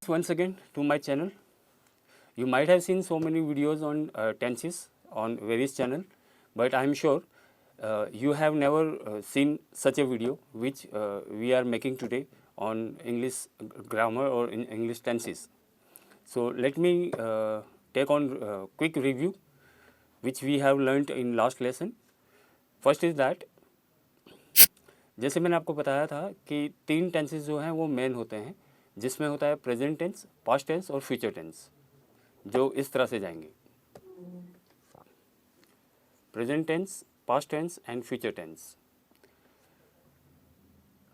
Once again to my channel. You might have seen so many videos on tenses on various channel, but I am sure you have never seen such a video which we are making today on English grammar or in English tenses. So let me take on quick review which we have learnt in last lesson. First is that जैसे मैंने आपको बताया था कि तीन tenses जो हैं वो मेन होते हैं, जिसमें होता है प्रेजेंट टेंस, पास्ट टेंस और फ्यूचर टेंस, जो इस तरह से जाएंगे: present tense, past tense and future tense.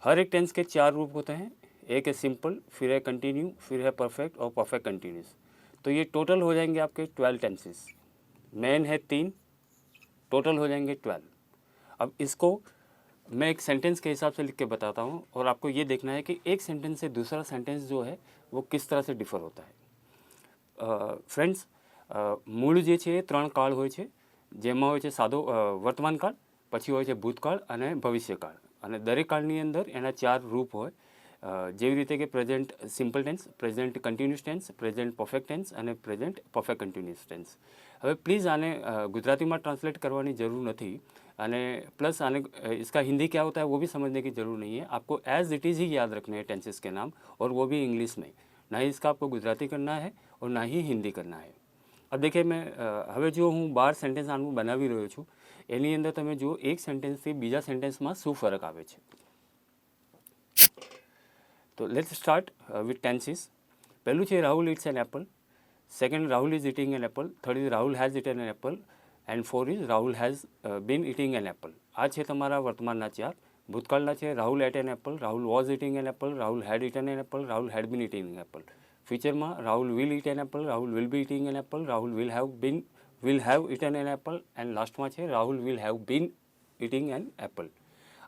हर एक टेंस के चार रूप होते हैं, एक है सिंपल, फिर है कंटिन्यू, फिर है परफेक्ट और परफेक्ट कंटिन्यूस। तो ये टोटल हो जाएंगे आपके 12 टेंसेस। मेन है 3, टोटल हो जाएंगे 12। अब इसको मैं एक सेंटेंस के हिसाब से लिख के बताता हूँ और आपको ये देखना है कि एक सेंटेंस से दूसरा सेंटेंस जो है वो किस तरह से डिफर होता है। फ्रेंड्स, મૂળ જે છે એ 3 કાળ હોય છે, જેમાં હોય છે સાદો વર્તમાન કાળ, પછી હોય છે ભૂતકાળ અને ભવિષ્યકાળ, અને દરેક કાળની અંદર એના 4 રૂપ હોય, જેવી રીતે કે present simple tense, present continuous tense, present perfect tense અને પ્રેઝન્ટ પરફેક્ટ કન્ટિન્યુઅસ ટેન્સ। હવે પ્લીઝ આને ગુજરાતીમાં ટ્રાન્સલેટ કરવાની જરૂર નથી, અને प्लस आने इसका हिंदी क्या होता है वो भी समझने की ज़रूर नहीं है। आपको एज इट इज़ ही याद रखने हैं टेंसेस के नाम, और वो भी इंग्लिश में, ना ही इसका आपको गुजराती करना है और ना ही हिंदी करना है। अब देखिए, मैं હવે જો હું 12 સેન્ટેન્સ આનું બનાવી રહ્યો છું, એની અંદર તમે જો એક સેન્ટેન્સથી બીજા સેન્ટેન્સમાં શું ફરક આવે છે। તો લેટ્સ સ્ટાર્ટ વિથ ટેન્સીસ। પહેલું છે Rahul eats an apple, second Rahul is eating an apple, third is Rahul has eaten an apple, and four is Rahul has been eating an apple. આ છે તમારા વર્તમાનના 4। ભૂતકાળના છે Rahul ate an apple, Rahul was eating an apple, Rahul had eaten an apple, Rahul had been eating an apple. ફ્યુચરમાં Rahul will eat an apple, Rahul will be eating an apple, Rahul will have eaten an apple, and લાસ્ટમાં છે Rahul will have been eating an apple.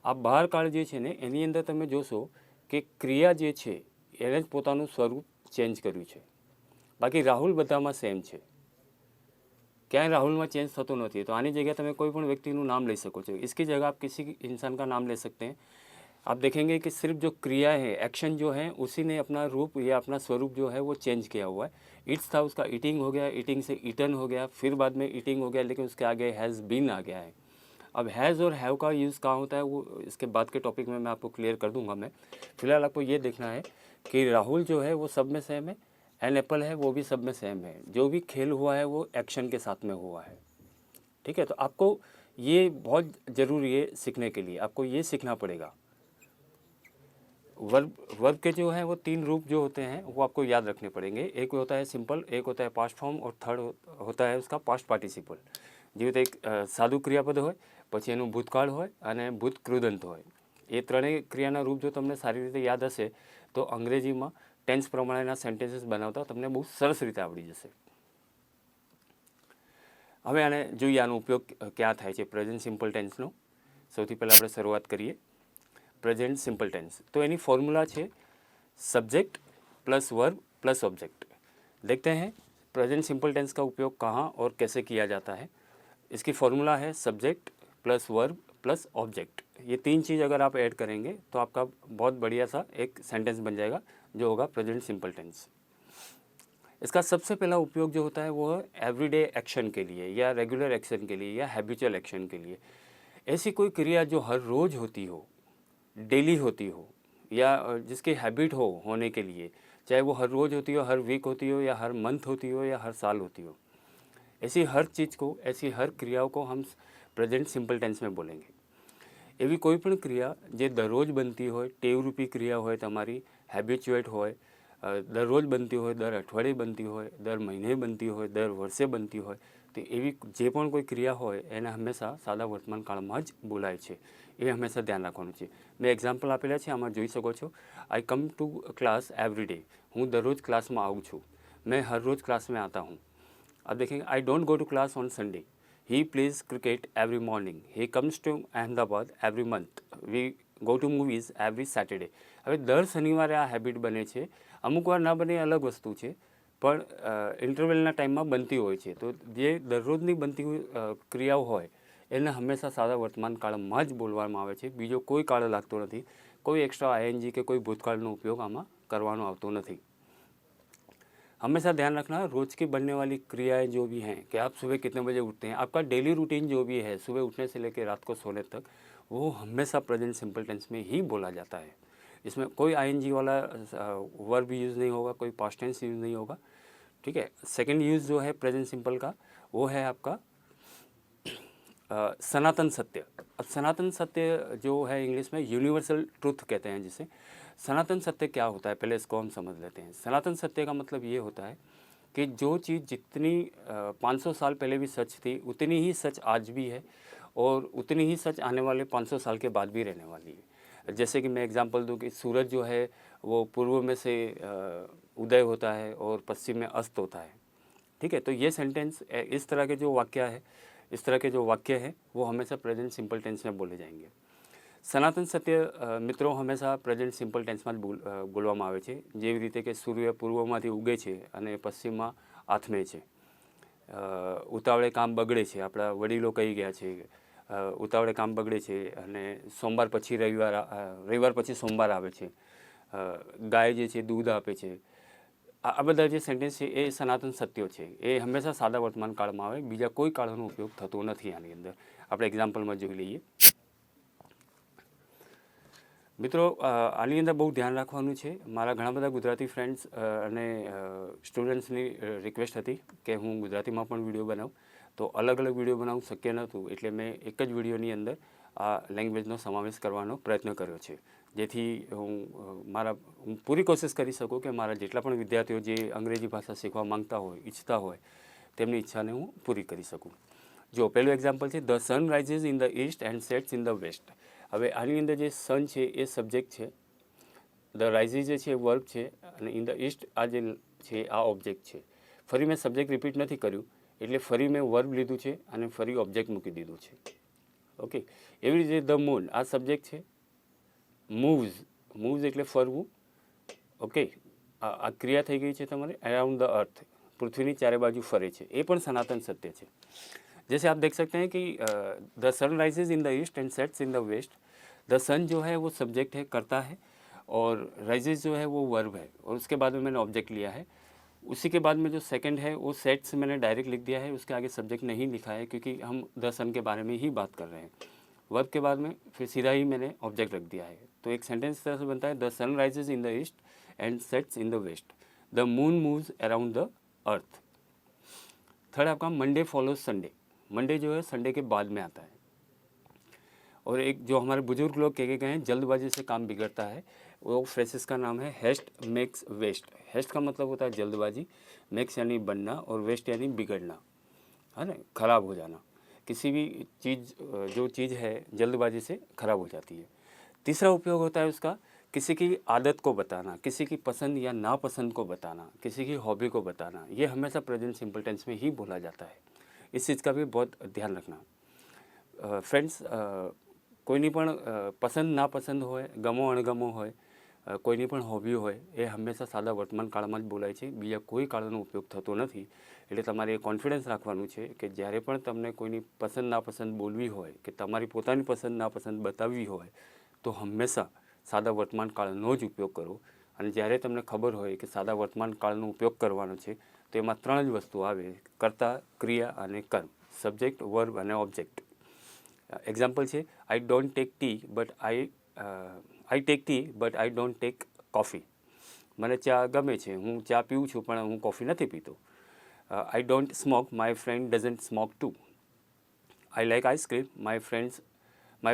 આ 12 કાળ જે છે ને એની અંદર તમે જોશો કે ક્રિયા જે છે એણે જ પોતાનું સ્વરૂપ ચેન્જ કર્યું છે, બાકી રાહુલ બધામાં સેમ છે, ક્યાંય રાहुल चेंज થતો નથી। तो आनी जगह તમે કોઈ પણ વ્યક્તિનું નામ લઈ શકો છો, इसकी जगह आप किसी इंसान का नाम ले सकते हैं। आप देखेंगे कि सिर्फ जो क्रिया है, एक्शन जो है, उसी ने अपना रूप या अपना स्वरूप जो है वो चेंज किया हुआ है। इट्स था, उसका ईटिंग हो गया, ईटिंग से ईटन हो गया, फिर बाद में ईटिंग हो गया, लेकिन उसके आगे हैज़ बीन आ गया है। अब हैज़ और हैव का यूज़ कहाँ होता है वो इसके बाद के टॉपिक में मैं आपको क्लियर कर दूंगा। मैं फ़िलहाल आपको ये देखना है कि राहुल जो है वो सब में सेम है, एन एप्पल है वो भी सब में सेम है, जो भी खेल हुआ है वो एक्शन के साथ में हुआ है। ठीक है, तो आपको ये बहुत ज़रूरी है सीखने के लिए, आपको ये सीखना पड़ेगा। वर्ब के जो हैं वो 3 रूप जो होते हैं वो आपको याद रखने पड़ेंगे। एक होता है सिंपल, एक होता है पास्ट फॉर्म, और थर्ड होता है उसका पास्ट पार्टिसिपल। જેવી રીતે એક સાદું ક્રિયાપદ હોય, પછી એનું ભૂતકાળ હોય અને ભૂત કૃદંત હોય। એ ત્રણેય ક્રિયાના રૂપ જો તમને સારી રીતે યાદ હશે તો અંગ્રેજીમાં ટેન્સ પ્રમાણેના સેન્ટેન્સીસ બનાવતા તમને બહુ સરસ રીતે આવડી જશે। હવે આને જોઈએ આનો ઉપયોગ ક્યાં થાય છે પ્રેઝન્ટ સિમ્પલ ટેન્સનો। સૌથી પહેલાં આપણે શરૂઆત કરીએ પ્રેઝન્ટ સિમ્પલ ટેન્સ। તો એની ફોર્મ્યુલા છે subject plus verb plus object. देखते हैं प्रेजेंट सिंपल टेंस का उपयोग कहाँ और कैसे किया जाता है। इसकी फॉर्मूला है subject plus verb plus object. ये 3 चीज़ अगर आप ऐड करेंगे तो आपका बहुत बढ़िया सा एक सेंटेंस बन जाएगा जो होगा प्रेजेंट सिंपल टेंस। इसका सबसे पहला उपयोग जो होता है वो है एवरीडे एक्शन के लिए, या रेगुलर एक्शन के लिए, या हैबिचुअल एक्शन के लिए। ऐसी कोई क्रिया जो हर रोज़ होती हो, डेली होती हो, या जिसकी हैबिट हो होने के लिए, चाहे वो हर रोज़ होती हो, हर वीक होती हो, या हर मंथ होती हो, या हर साल होती हो, ऐसी हर चीज़ को, ऐसी हर क्रियाओं को हम प्रेजेंट सिंपल टेंस में बोलेंगे। એવી કોઈ પણ ક્રિયા જે દરરોજ બનતી હોય, ટેવરૂપી ક્રિયા હોય, તમારી હેબિચ્યુએટ હોય, દરરોજ બનતી હોય, દર અઠવાડિયે બનતી હોય, દર મહિને બનતી હોય, દર વર્ષે બનતી હોય, તો એવી જે પણ કોઈ ક્રિયા હોય એને હંમેશા સાદા વર્તમાન કાળમાં જ બોલાય છે। એ હંમેશા ध्यान રાખવાનું છે। મેં એક્ઝામ્પલ આપેલા છે, આમાં જોઈ શકો છો। I come to class every day, હું દરરોજ ક્લાસમાં આવું છું, मैं हर रोज़ क्लास में आता हूँ। अब देखेंगे I don't go to class on Sunday, he plays cricket every morning, he comes to Ahmedabad every month, we go to movies every Saturday. હવે દર શનિવારે આ હેબિટ બને છે, અમુક વાર ના બને અલગ વસ્તુ છે, પણ ઇન્ટરવેલના ટાઈમમાં બનતી હોય છે। તો જે દરરોજની બનતી ક્રિયાઓ હોય એને હંમેશા સાદા વર્તમાન કાળમાં જ બોલવામાં આવે છે, બીજો કોઈ કાળ લાગતો નથી, કોઈ એક્સ્ટ્રા આઈએનજી કે કોઈ ભૂતકાળનો ઉપયોગ આમાં કરવાનો આવતો નથી। हमेशा ध्यान रखना रोज़ की बनने वाली क्रियाएं जो भी हैं कि आप सुबह कितने बजे उठते हैं, आपका डेली रूटीन जो भी है सुबह उठने से लेकर रात को सोने तक, वो हमेशा प्रेजेंट सिंपल टेंस में ही बोला जाता है। इसमें कोई आईएनजी वाला वर्ब यूज़ नहीं होगा, कोई पास्ट टेंस यूज़ नहीं होगा, ठीक है। सेकंड यूज़ जो है प्रेजेंट सिंपल का वो है आपका सनातन सत्य। अब सनातन सत्य जो है इंग्लिश में यूनिवर्सल ट्रूथ कहते हैं जिसे। सनातन सत्य क्या होता है पहले इसको हम समझ लेते हैं। सनातन सत्य का मतलब ये होता है कि जो चीज़ जितनी 500 साल पहले भी सच थी उतनी ही सच आज भी है और उतनी ही सच आने वाले 500 साल के बाद भी रहने वाली है। जैसे कि मैं एग्जांपल दूं कि सूरज जो है वो पूर्व में से उदय होता है और पश्चिम में अस्त होता है, ठीक है। तो ये सेंटेंस इस तरह के जो वाक्य है, इस तरह के जो वाक्य हैं वो हमेशा प्रेजेंट सिंपल टेंस में बोले जाएंगे। સનાતન સત્ય મિત્રો હંમેશા પ્રેઝન્ટ સિમ્પલ ટેન્સમાં જ બોલવામાં આવે છે, જેવી રીતે કે સૂર્ય પૂર્વમાંથી ઉગે છે અને પશ્ચિમમાં આથમે છે, ઉતાવળે કામ બગડે છે, આપણા વડીલો કહી ગયા છે ઉતાવળે કામ બગડે છે અને સોમવાર પછી રવિવાર પછી સોમવાર આવે છે, ગાય જે છે દૂધ આપે છે, આ બધા જે સેન્ટેન્સ છે એ સનાતન સત્યો છે, એ હંમેશા સાદા વર્તમાન કાળમાં આવે, બીજા કોઈ કાળનો ઉપયોગ થતો નથી આની અંદર। આપણે એક્ઝામ્પલમાં જોઈ લઈએ। મિત્રો આની અંદર બહુ ધ્યાન રાખવાનું છે। મારા ઘણા બધા ગુજરાતી ફ્રેન્ડ્સ અને સ્ટુડન્ટ્સની રિક્વેસ્ટ હતી કે હું ગુજરાતીમાં પણ વિડીયો બનાવું, તો અલગ અલગ વિડીયો બનાવવું શક્ય નહોતું એટલે મેં એક જ વિડીયોની અંદર આ લેંગ્વેજનો સમાવેશ કરવાનો પ્રયત્ન કર્યો છે, જેથી હું પૂરી કોશિશ કરી શકું કે મારા જેટલા પણ વિદ્યાર્થીઓ જે અંગ્રેજી ભાષા શીખવા માંગતા હોય, ઈચ્છતા હોય, તેમની ઈચ્છાને હું પૂરી કરી શકું। જો પહેલું એક્ઝામ્પલ છે, the sun rises in the east and sets in the west. હવે આની અંદર જે સન છે એ સબ્જેક્ટ છે, ધ રાઇઝિસ જે છે એ વર્બ છે અને ઇન ધ ઈસ્ટ આ જે છે આ ઓબ્જેક્ટ છે। ફરી મેં સબ્જેક્ટ રિપીટ નથી કર્યું એટલે ફરી મેં વર્બ લીધું છે અને ફરી ઓબ્જેક્ટ મૂકી દીધું છે, ઓકે। એવી રીતે ધ મૂન આ સબ્જેક્ટ છે, મૂવ્સ એટલે ફરવું, ઓકે। આ ક્રિયા થઈ ગઈ છે તમારે અરાઉન્ડ ધ અર્થ, પૃથ્વીની ચારે બાજુ ફરે છે, એ પણ સનાતન સત્ય છે। जैसे आप देख सकते हैं कि the sun rises in the east and sets in the west. The sun जो है वो सब्जेक्ट है, करता है, और राइजेज जो है वो वर्ब है, और उसके बाद में मैंने ऑब्जेक्ट लिया है। उसी के बाद में जो सेकंड है वो सेट्स मैंने डायरेक्ट लिख दिया है, उसके आगे सब्जेक्ट नहीं लिखा है क्योंकि हम द सन के बारे में ही बात कर रहे हैं। वर्ब के बाद में फिर सीधा ही मैंने ऑब्जेक्ट रख दिया है, तो एक सेंटेंस तरह से बनता है, the sun rises in the east and sets in the west, the moon moves around the earth. Third आपका मंडे फॉलोज संडे। मंडे जो है संडे के बाद में आता है, और एक जो हमारे बुजुर्ग लोग कह के गए हैं जल्दबाजी से काम बिगड़ता है, वो फ्रेसेस का नाम है हेस्ट मेक्स वेस्ट। हेस्ट का मतलब होता है जल्दबाजी, मेक्स यानी बनना, और वेस्ट यानी बिगड़ना, है ना, ख़राब हो जाना। किसी भी चीज़ जो चीज़ है जल्दबाजी से ख़राब हो जाती है। तीसरा उपयोग होता है उसका किसी की आदत को बताना, किसी की पसंद या नापसंद को बताना, किसी की हॉबी को बताना, ये हमेशा प्रेजेंट सिंपल टेंस में ही बोला जाता है। इस चीज़ का भी बहुत ध्यान रखना। फ्रेंड्स, કોઈની પણ પસંદ નાપસંદ હોય, ગમો અણગમો હોય, કોઈની પણ હોબી હોય, એ હંમેશા સાદા વર્તમાન કાળમાં જ બોલાય છે, બીજા કોઈ કાળનો ઉપયોગ થતો નથી। એટલે તમારે એ કોન્ફિડન્સ રાખવાનું છે કે જ્યારે પણ તમને કોઈની પસંદ નાપસંદ બોલવી હોય કે તમારી પોતાની પસંદ નાપસંદ બતાવવી હોય તો હંમેશા સાદા વર્તમાન કાળનો જ ઉપયોગ કરો। અને જ્યારે તમને ખબર હોય કે સાદા વર્તમાન કાળનો ઉપયોગ કરવાનો છે તો એમાં ત્રણ જ વસ્તુ આવે, કર્તા, ક્રિયા અને કર્મ, સબ્જેક્ટ, વર્બ અને ઓબ્જેક્ટ। એક્ઝામ્પલ છે, I don't take T but I take T but I don't take coffee. મને ચા ગમે છે, હું ચા પીઉં છું પણ હું કોફી નથી પીતો। I don't smoke, my friend doesn't smoke too. I like ice cream, my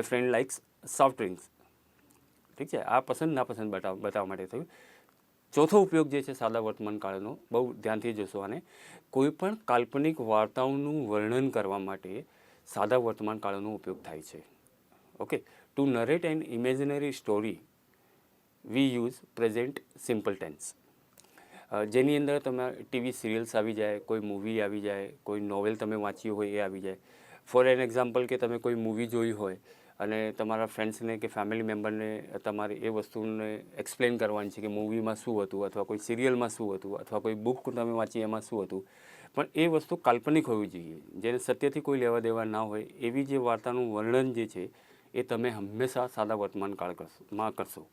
friend likes soft drinks. ઠીક છે, આ પસંદ નાપસંદ બતાવવા માટે થયું। ચોથો ઉપયોગ જે છે સાદા વર્તમાન કાળનો, બહુ ધ્યાનથી જોશો આને, કોઈ પણ કાલ્પનિક વાર્તાઓનું વર્ણન કરવા માટે સાદા વર્તમાન કાળનો ઉપયોગ થાય છે, okay. To narrate an imaginary story we use present simple tense. જેની અંદર તમે ટીવી સિરિયલ્સ આવી જાય, કોઈ મૂવી આવી જાય, કોઈ નોવેલ તમે વાંચી હોય એ આવી જાય। ફોર એન એક્ઝામ્પલ કે તમે કોઈ મૂવી જોઈ હોય અને તમારા ફ્રેન્ડ્સને કે ફેમિલી મેમ્બરને તમારે એ વસ્તુને એક્સપ્લેન કરવાની છે કે મૂવીમાં શું હતું, અથવા કોઈ સિરિયલમાં શું હતું, અથવા કોઈ બુક તમે વાંચી એમાં શું હતું, પણ એ વસ્તુ કાલ્પનિક હોવી જોઈએ, જેને સત્યથી કોઈ લેવા દેવા ના હોય, એવી જે વાર્તાનું વર્ણન જે છે એ તમે હંમેશા સાદા વર્તમાન કાળમાં કરશો।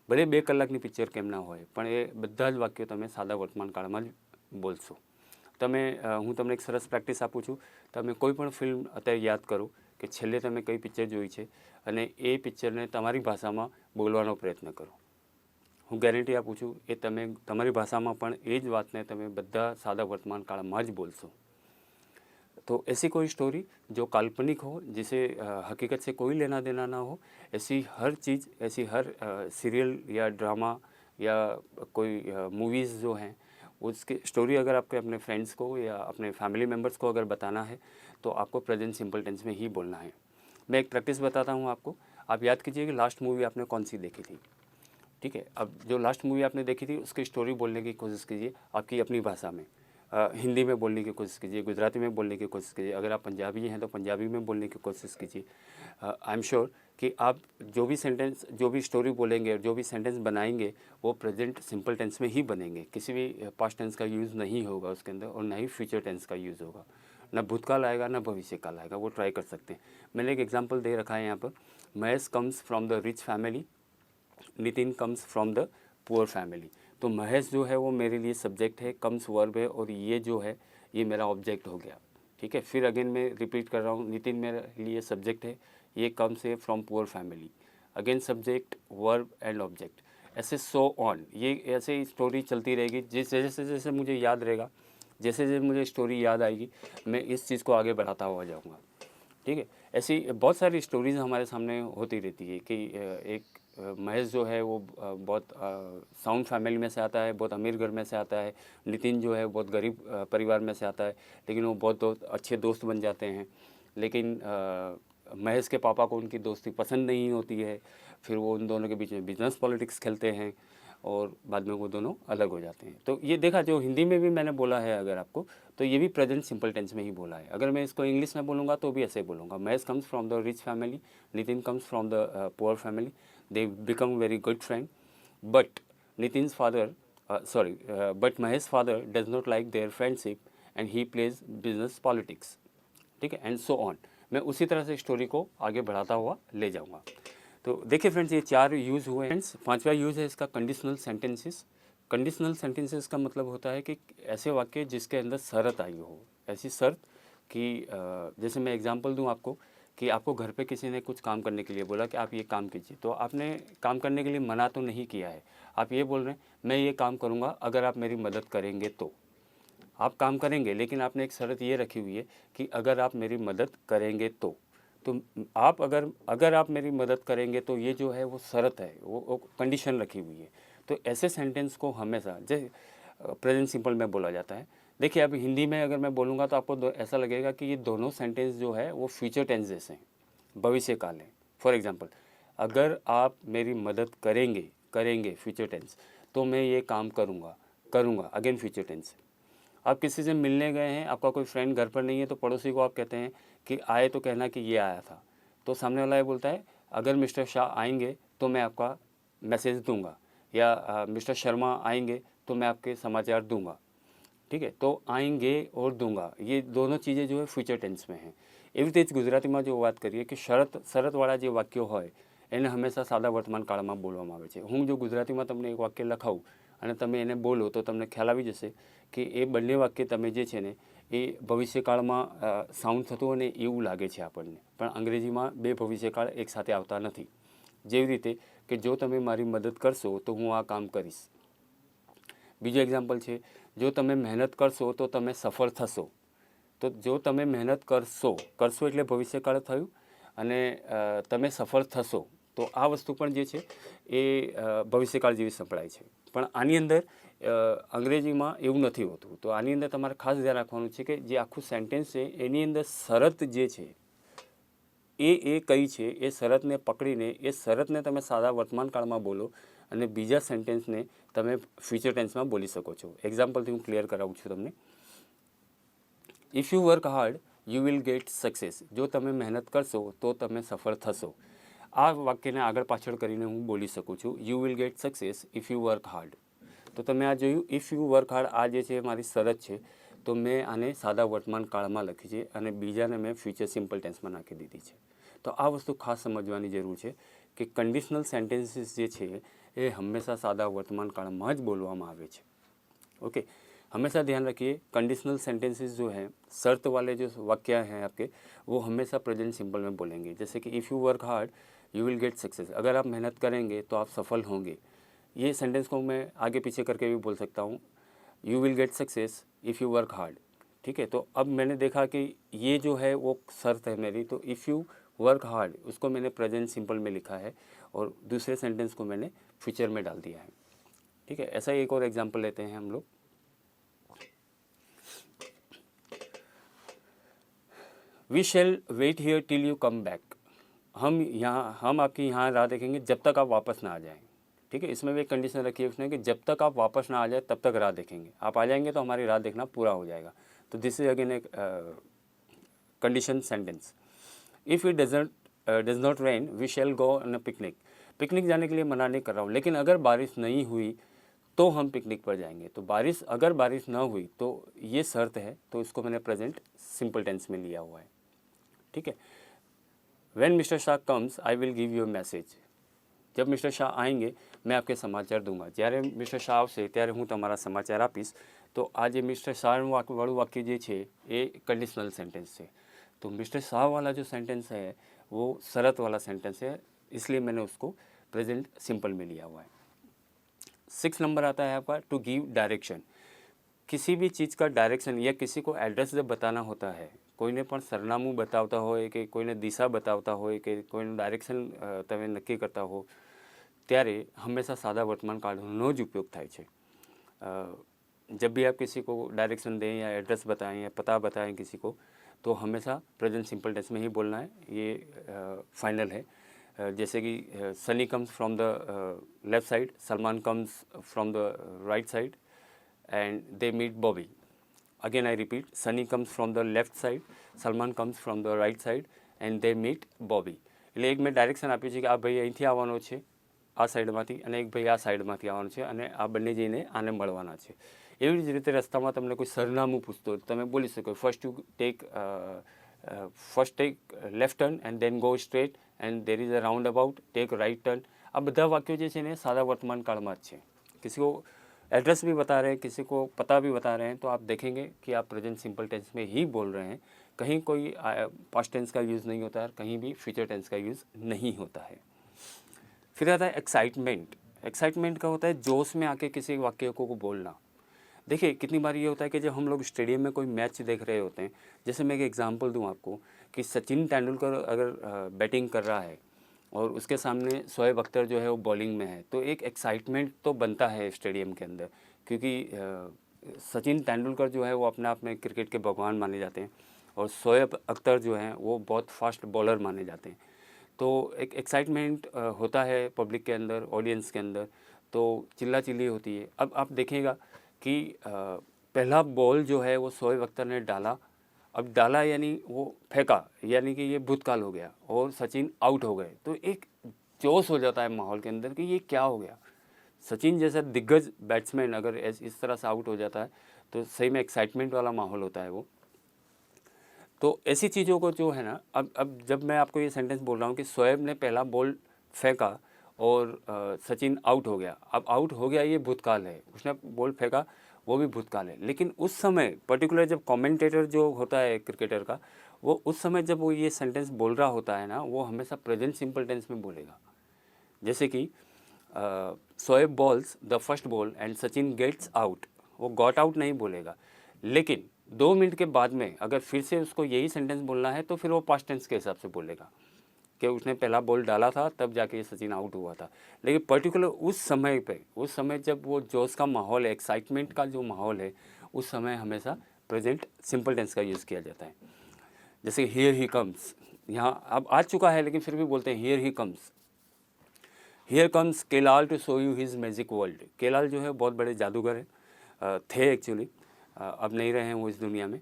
ભલે 2 કલાકની પિક્ચર કેમ ના હોય પણ એ બધા જ વાક્યો તમે સાદા વર્તમાન કાળમાં જ બોલશો. તમે હું તમને એક સરસ પ્રેક્ટિસ આપું છું. તમે કોઈ પણ ફિલ્મ અત્યારે યાદ કરો કે છેલ્લે તમે કઈ પિક્ચર જોઈ છે અને એ પિક્ચરને તમારી ભાષામાં બોલવાનો પ્રયત્ન કરો. હું ગેરંટી આપું છું એ તમે તમારી ભાષામાં પણ એ જ વાતને તમે બધા સાદા વર્तमान कालમાં જ बोलશો. तो ऐसी कोई स्टोरी जो काल्पनिक हो, जिसे हकीकत से कोई लेना देना ना हो, ऐसी हर चीज़, ऐसी हर सीरियल या ड्रामा या कोई मूवीज़ जो हैं उसकी स्टोरी अगर आपके अपने फ्रेंड्स को या अपने फैमिली मेम्बर्स को अगर बताना है तो आपको प्रेजेंट सिंपल टेंस में ही बोलना है. मैं एक प्रैक्टिस बताता हूँ आपको. आप याद कीजिए कि लास्ट मूवी आपने कौन सी देखी थी. ठीक है, अब जो लास्ट मूवी आपने देखी थी उसकी स्टोरी बोलने की कोशिश कीजिए आपकी अपनी भाषा में. हिंदी में बोलने की कोशिश कीजिए, गुजराती में बोलने की कोशिश कीजिए, अगर आप पंजाबी हैं तो पंजाबी में बोलने की कोशिश कीजिए. आई एम श्योर कि आप जो भी सेंटेंस, जो भी स्टोरी बोलेंगे और जो भी सेंटेंस बनाएंगे वो प्रेजेंट सिंपल टेंस में ही बनेंगे. किसी भी पास्ट टेंस का यूज़ नहीं होगा उसके अंदर और ना ही फ्यूचर टेंस का यूज़ होगा. ना भूतकाल आएगा ना भविष्य काल आएगा. वो ट्राई कर सकते हैं. मैंने एक एग्जाम्पल दे रखा है यहाँ पर. Mahesh comes from the rich family, Nitin comes from the poor family. तो महेश जो है वो मेरे लिए सब्जेक्ट है, कम्स वर्ब है और ये जो है ये मेरा ऑब्जेक्ट हो गया. ठीक है, फिर अगेन मैं रिपीट कर रहा हूँ. नितिन मेरे लिए सब्जेक्ट है, ये कम्स है from poor family. Again subject, verb and object. ऐसे सो ऑन. ये ऐसे ही स्टोरी चलती रहेगी. जैसे जैसे जैसे मुझे याद रहेगा, जैसे जैसे मुझे स्टोरी याद आएगी, मैं इस चीज़ को आगे बढ़ाता हुआ जाऊँगा. ठीक है, ऐसी बहुत सारी स्टोरीज़ हमारे सामने होती रहती है कि एक महेश जो है वो बहुत साउंड फैमिली में से आता है, बहुत अमीर घर में से आता है. नितिन जो है बहुत गरीब परिवार में से आता है, लेकिन वो बहुत अच्छे दोस्त बन जाते हैं. लेकिन महेश के पापा को उनकी दोस्ती पसंद नहीं होती है. फिर वो उन दोनों के बीच में बिजनेस पॉलिटिक्स खेलते हैं और बाद में वो दोनों अलग हो जाते हैं. तो ये देखा, जो हिंदी में भी मैंने बोला है अगर आपको, तो ये भी प्रेजेंट सिंपल टेंस में ही बोला है. अगर मैं इसको इंग्लिश में बोलूँगा तो भी ऐसे बोलूँगा. Mahesh comes from the rich family, Nitin comes from the poor family. They become very good friend, but Nitin's father, but Mahesh's father does not like their friendship and he plays business politics. ठीक है, and so on. मैं उसी तरह से story को आगे बढ़ाता हुआ ले जाऊंगा. तो देखिए फ्रेंड्स, ये 4 यूज़ हुए. फ्रेंड्स, 5वां यूज़ है इसका कंडीशनल सेंटेंसेस. कंडीशनल सेंटेंसेस का मतलब होता है कि ऐसे वाक्य जिसके अंदर शर्त आई हो. ऐसी शर्त कि जैसे मैं एग्जांपल दूं आपको कि आपको घर पे किसी ने कुछ काम करने के लिए बोला कि आप ये काम कीजिए, तो आपने काम करने के लिए मना तो नहीं किया है. आप ये बोल रहे हैं मैं ये काम करूँगा अगर आप मेरी मदद करेंगे तो. आप काम करेंगे, लेकिन आपने एक शर्त ये रखी हुई है कि अगर आप मेरी मदद करेंगे तो आप अगर आप मेरी मदद करेंगे तो ये जो है वो शर्त है, वो कंडीशन रखी हुई है. तो ऐसे सेंटेंस को हमेशा जैसे प्रेजेंट सिंपल में बोला जाता है. देखिए, अब हिंदी में अगर मैं बोलूँगा तो आपको ऐसा लगेगा कि ये दोनों सेंटेंस जो है वो फ्यूचर टेंस जैसे हैं, भविष्य काल है. फॉर एग्जांपल, अगर आप मेरी मदद करेंगे फ्यूचर टेंस, तो मैं ये काम करूँगा अगेन फ्यूचर टेंस. आप किसी से मिलने गए हैं, आपका कोई फ्रेंड घर पर नहीं है, तो पड़ोसी को आप कहते हैं कि आए तो कहना कि ये आया था. तो सामने वाला ये बोलता है अगर मिस्टर शाह आएंगे तो मैं आपका मैसेज दूंगा, या मिस्टर शर्मा आएंगे तो मैं आपके समाचार दूंगा. ठीक है, तो आएंगे और दूंगा, ये दोनों चीज़ें जो है फ्यूचर टेंस में हैं. એવી રીતે જ ગુજરાતીમાં જો વાત કરીએ કે શરતવાળા જે વાક્યો હોય એને હંમેશા સાદા વર્તમાન કાળમાં બોલવામાં આવે છે. હું જો ગુજરાતીમાં તમને એક વાક્ય લખાવું અને તમે એને બોલો તો તમને ખ્યાલ આવી જશે કે એ બંને વાક્ય તમે જે છે ને એ ભવિષ્યકાળમાં સાઉન્ડ થતું હોય ને એવું લાગે છે આપણને, પણ અંગ્રેજીમાં બે ભવિષ્યકાળ એકસાથે આવતા નથી. જેવી રીતે કે જો તમે મારી મદદ કરશો તો હું આ કામ કરીશ. બીજો એક્ઝામ્પલ છે, જો તમે મહેનત કરશો તો તમે સફળ થશો. તો જો તમે મહેનત કરશો એટલે ભવિષ્યકાળ થયું, અને તમે સફળ થશો, તો આ વસ્તુ પણ જે છે એ ભવિષ્યકાળ જેવી સંભળાય છે. પણ આની અંદર અંગ્રેજીમાં એવું નથી હોતું. તો આની અંદર તમારે ખાસ ધ્યાન રાખવાનું છે કે જે આખું સેન્ટેન્સ છે એની અંદર શરત જે છે એ કઈ છે, એ શરતને પકડીને એ શરતને તમે સાદા વર્તમાન કાળમાં બોલો અને બીજા સેન્ટેન્સને તમે ફ્યુચર ટેન્સમાં બોલી શકો છો. એક્ઝામ્પલથી હું ક્લિયર કરાવું છું તમને. If you work hard you will get success. જો તમે મહેનત કરશો તો તમે સફળ થશો. આ વાક્યને આગળ પાછળ કરીને હું બોલી શકું છું, you will get success if you work hard. તો તમે આ જોયું, ઇફ યુ વર્ક હાર્ડ, આ જે છે મારી શરત છે, તો મેં આને સાદા વર્તમાન કાળમાં લખી છે અને બીજાને મેં ફ્યુચર સિમ્પલ ટેન્સમાં નાખી દીધી છે. તો આ વસ્તુ ખાસ સમજવાની જરૂર છે કે કંડિશનલ સેન્ટેન્સીસ જે છે એ હંમેશા સાદા વર્તમાન કાળમાં જ બોલવામાં આવે છે. ઓકે, हमेशा ध्यान रखिए कंडीशनल सेंटेंसेस जो हैं, शर्त वाले जो वाक्य हैं आपके, वो हमेशा प्रेजेंट सिंपल में बोलेंगे। जैसे कि if you work hard you will get success, अगर आप मेहनत करेंगे तो आप सफल होंगे। ये सेंटेंस को मैं आगे पीछे करके भी बोल सकता हूँ, you will get success if you work hard. ठीक है, तो अब मैंने देखा कि ये जो है वो शर्त है मेरी, तो इफ़ यू वर्क हार्ड उसको मैंने प्रेजेंट सिंपल में लिखा है और दूसरे सेंटेंस को मैंने फ्यूचर में डाल दिया है। ठीक है, ऐसा ही एक और एग्जांपल लेते हैं हम लोग। We shall wait here till you come back, हम आपकी यहाँ राह देखेंगे जब तक आप वापस ना आ जाएं। ठीक है, इसमें भी एक कंडीशन रखी है उसने कि जब तक आप वापस ना आ जाए तब तक राह देखेंगे, आप आ जाएंगे तो हमारी राह देखना पूरा हो जाएगा। तो दिस इज अगेन एक condition sentence. If it does not rain we shall go on a picnic, picnic जाने के लिए मना नहीं कर रहा हूँ, लेकिन अगर बारिश नहीं हुई तो हम पिकनिक पर जाएंगे। तो अगर बारिश ना हुई तो ये शर्त है, तो इसको मैंने प्रेजेंट सिंपल टेंस में लिया हुआ है। ठीक है, when mister Shah comes I will give you a message, जब मिस्टर शाह आएंगे मैं आपके समाचार दूंगा। જ્યારે મિસ્ટર શાહ આવશે ત્યારે હું તમારા સમાચાર આપીશ। તો આ જે મિસ્ટર શાહ વાળું વાક્ય જે છે એ कंडीशनल सेंटेंस है। तो मिस्टर शाह वाला जो सेंटेंस है वो शरत वाला सेंटेंस है, इसलिए मैंने उसको प्रेजेंट सिंपल में लिया हुआ है। 6 नंबर आता है आपका टू गिव डायरेक्शन। किसी भी चीज़ का डायरेक्शन या किसी को एड्रेस जब बताना होता है, કોઈને પણ સરનામું બતાવતા હોય કે કોઈને દિશા બતાવતા હોય કે કોઈનું ડાયરેક્શન તમે નક્કી કરતા હો, ત્યારે હંમેશા સાદા વર્તમાન કાળનો જ ઉપયોગ થાય છે। जब भी आप किसी को डायरेक्शन दें या एड्रेस बताएं या पता बताएं किसी को, तो हमेशा प्रेजेंट सिंपल टेंस में ही बोलना है, ये फाइनल है। जैसे कि Sunny comes from the left side, Salman comes from the right side and they meet Bobby. Again I repeat, Sunny comes from the left side, Salman comes from the right side and they meet Bobby. એટલે એક મેં direction આપ્યું છે કે આ ભાઈ અહીંથી આવવાનો છે આ સાઈડમાંથી અને એક ભાઈ આ સાઈડમાંથી આવવાનો છે અને આ બંને જઈને આને મળવાના છે। એવી જ રીતે રસ્તામાં તમને કોઈ સરનામું પૂછતો હોય તમે બોલી શકો first take left turn and then go straight and there is a roundabout, take right turn. આ બધા વાક્યો જે છે ને સાદા વર્તમાન કાળમાં જ છે। किसी को एड्रेस भी बता रहे हैं, किसी को पता भी बता रहे हैं, तो आप देखेंगे कि आप प्रेजेंट सिंपल टेंस में ही बोल रहे हैं। कहीं कोई पास्ट टेंस का यूज़ नहीं होता है, कहीं भी फ्यूचर टेंस का यूज़ नहीं होता है। फिर आता है एक्साइटमेंट। एक्साइटमेंट का होता है जोश में आके किसी वाक्य को बोलना। देखिए कितनी बार ये होता है कि जब हम लोग स्टेडियम में कोई मैच देख रहे होते हैं, जैसे मैं एक एग्जांपल दूं आपको कि सचिन तेंदुलकर अगर बैटिंग कर रहा है और उसके सामने शोएब अख्तर जो है वो बॉलिंग में है, तो एक एक्साइटमेंट तो बनता है स्टेडियम के अंदर, क्योंकि सचिन तेंदुलकर जो है वो अपने आप में क्रिकेट के भगवान माने जाते हैं और शोएब अख्तर जो हैं वो बहुत फास्ट बॉलर माने जाते हैं। तो एक एक्साइटमेंट होता है पब्लिक के अंदर, ऑडियंस के अंदर, तो चिल्ला चिल्ली होती है। अब आप देखिएगा कि पहला बॉल जो है वो शोएब अख्तर ने डाला, अब डाला यानी वो फेंका, यानी कि ये भूतकाल हो गया और सचिन आउट हो गए। तो एक जोश हो जाता है माहौल के अंदर कि ये क्या हो गया। सचिन जैसा दिग्गज बैट्समैन अगर इस तरह से आउट हो जाता है तो सही में एक्साइटमेंट वाला माहौल होता है वो। तो ऐसी चीज़ों को जो है ना, अब जब मैं आपको ये सेंटेंस बोल रहा हूँ कि शोएब ने पहला बॉल फेंका और सचिन आउट हो गया, अब आउट हो गया ये भूतकाल है, उसने बॉल फेंका वो भी भूतकाल है। लेकिन उस समय पर्टिकुलर जब कमेंटेटर जो होता है क्रिकेटर का, वो उस समय जब वो ये सेंटेंस बोल रहा होता है ना, वो हमेशा प्रेजेंट सिंपल टेंस में बोलेगा। जैसे कि Shoaib bowls the first ball and Sachin gets out, वो गॉट आउट नहीं बोलेगा। लेकिन 2 मिनट के बाद में अगर फिर से उसको यही सेंटेंस बोलना है तो फिर वो पास्ट टेंस के हिसाब से बोलेगा कि उसने पहला बॉल डाला था तब जाके सचिन आउट हुआ था। लेकिन पर्टिकुलर उस समय पे, उस समय जब वो जोश का माहौल है, एक्साइटमेंट का जो माहौल है, उस समय हमेशा प्रेजेंट सिंपल टेंस का यूज़ किया जाता है। जैसे हियर ही कम्स, यहाँ अब आ चुका है लेकिन फिर भी बोलते हैं हियर ही कम्स। हियर कम्स केलाल to show you his magic world. केलाल जो है बहुत बड़े जादूगर हैं, थे एक्चुअली, अब नहीं रहे हैं वो इस दुनिया में।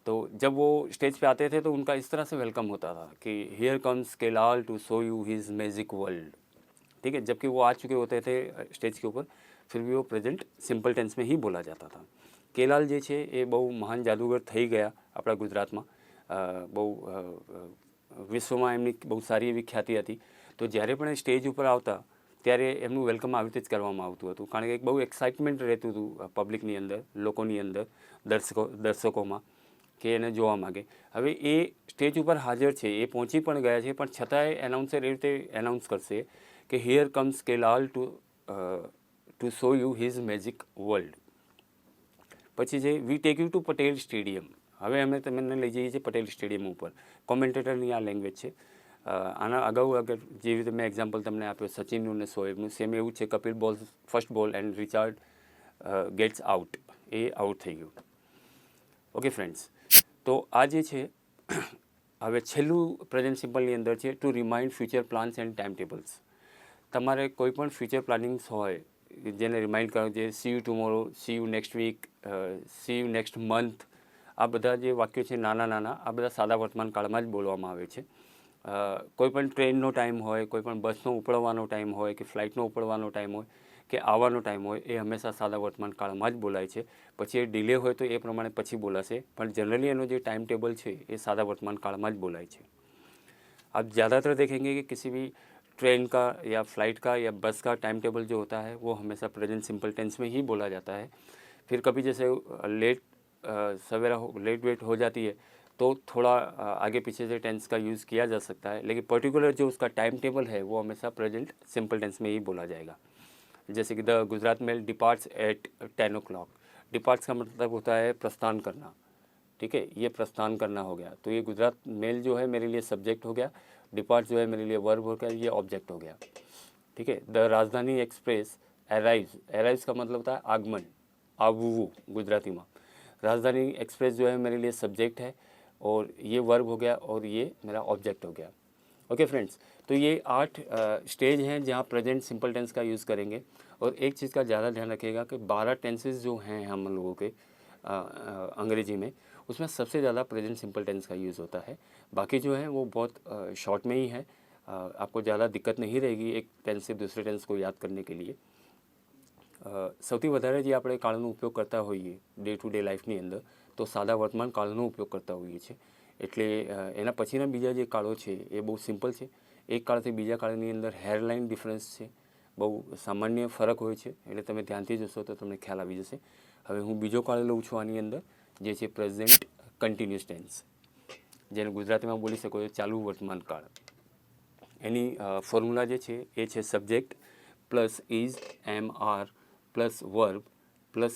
तो जब वो स्टेज पे आते थे तो उनका इस तरह से वेलकम होता था कि हियर कम्स केलाल to show you his magic world. ठीक है, जबकि वो आ चुके होते थे स्टेज के ऊपर, फिर भी वो प्रेजेंट सिंपल टेंस में ही बोला जाता था। केलाल जे छे ए बहु महान जादूगर थई गया अपना गुजरात में, बहु विश्व में एमनी बहुत सारी एवी ख्याति हती। तो જ્યારે પણ સ્ટેજ ઉપર આવતા ત્યારે એમનું વેલકમ આવી રીતે જ કરવામાં આવતું હતું, કારણ કે એક બહુ એક્સાઇટમેન્ટ રહેતું હતું પબ્લિકની અંદર, લોકોની અંદર, દર્શકોમાં, કે એને જોવા માગે. હવે એ સ્ટેજ ઉપર હાજર છે, એ પહોંચી પણ ગયા છે, પણ છતાંય એનાઉન્સર એ રીતે એનાઉન્સ કરશે કે હિયર કમ્સ કેલાલ to show you his magic world. પછી છે we take you to Patel stadium. હવે અમે તમને લઈ જઈએ છીએ પટેલ સ્ટેડિયમ ઉપર. કોમેન્ટેટરની આ લેંગ્વેજ છે. આના અગાઉ અગર જે રીતે મેં એક્ઝામ્પલ તમને આપ્યો સચિનનું ને શોએબનું, સેમ એવું છે. Kapil bowl first ball and Richard gets out, એ આઉટ થઈ ગયું. ઓકે ફ્રેન્ડ્સ, તો આ જે છે હવે છેલ્લું પ્રેઝન્ટ સિમ્પલની અંદર છે to remind future plans and time tables. તમારે કોઈ પણ ફ્યુચર પ્લાનિંગ્સ હોય જેને રિમાઇન્ડ કરો, જે see you tomorrow, see you next week, see you next month, આ બધા જે વાક્યો છે નાના નાના, આ બધા સાદા વર્તમાન કાળમાં જ બોલવામાં આવે છે. કોઈ પણ ટ્રેનનો ટાઈમ હોય, કોઈ પણ બસનો ઉપડવાનો ટાઈમ હોય, કે ફ્લાઇટનો ઉપડવાનો ટાઈમ હોય, કે આવવાનો ટાઈમ હોય, એ હંમેશા સાદા વર્તમાન કાળમાં જ બોલાય છે. પછી એ ડિલે હોય તો એ પ્રમાણે પછી બોલાશે, પણ જનરલી એનો જે टाइम टेबल है ये सादा वर्तमान काल में बोला है. आप ज़्यादातर देखेंगे कि किसी भी ट्रेन का या फ्लाइट का या बस का टाइम टेबल जो होता है वो हमेशा प्रेजेंट सिंपल टेंस में ही बोला जाता है. फिर कभी जैसे सवेरा लेट वेट हो जाती है तो थोड़ा आगे पीछे से टेंस का यूज़ किया जा सकता है, लेकिन पर्टिकुलर जो उसका टाइम टेबल है वो हमेशा प्रेजेंट सिंपल टेंस में ही बोला जाएगा. जैसे कि the Gujarat mail departs at 10 o'clock. Departs का मतलब होता है प्रस्थान करना. ठीक है, ये प्रस्थान करना हो गया, तो ये गुजरात मेल जो है मेरे लिए सब्जेक्ट हो गया, डिपार्ट जो है मेरे लिए वर्ब हो गया, ये ऑब्जेक्ट हो गया. ठीक है. द राजधानी एक्सप्रेस अराइव्स, अराइव्स का मतलब होता है आगमन, आवવું गुजराती में. राजधानी एक्सप्रेस जो है मेरे लिए सब्जेक्ट है और ये वर्ब हो गया और ये मेरा ऑब्जेक्ट हो गया. ओके फ्रेंड्स, तो ये 8 स्टेज हैं जहाँ प्रेजेंट सिंपल टेंस का यूज़ करेंगे. और एक चीज़ का ज़्यादा ध्यान रखिएगा कि 12 टेंसेस जो हैं हम लोगों के अंग्रेजी में, उसमें सबसे ज़्यादा प्रेजेंट सिंपल टेंस का यूज़ होता है. बाकी जो है वो बहुत शॉर्ट में ही है. आपको ज़्यादा दिक्कत नहीं रहेगी एक टेंस से दूसरे टेंस को याद करने के लिए. સૌથી વધારે જે આપણે કાળનો ઉપયોગ કરતા હોઈએ ડે ટુ ડે લાઈફની અંદર, તો સાદા વર્તમાન કાળનો ઉપયોગ કરતા હોઈએ છીએ. એટલે એના પછીના બીજા જે કાળો છે એ બહુ સિમ્પલ છે. એક કાળથી બીજા કાળની અંદર હેરલાઇન ડિફરન્સ છે, બહુ સામાન્ય ફરક હોય છે, એટલે તમે ધ્યાનથી જોશો તો તમને ખ્યાલ આવી જશે. હવે હું બીજો કાળ લઉં છું આની અંદર, જે છે પ્રેઝન્ટ કન્ટિન્યુઅસ ટેન્સ, જેને ગુજરાતીમાં બોલી શકો છો ચાલુ વર્તમાન કાળ. એની ફોર્મ્યુલા જે છે એ છે subject plus is, am are plus verb plus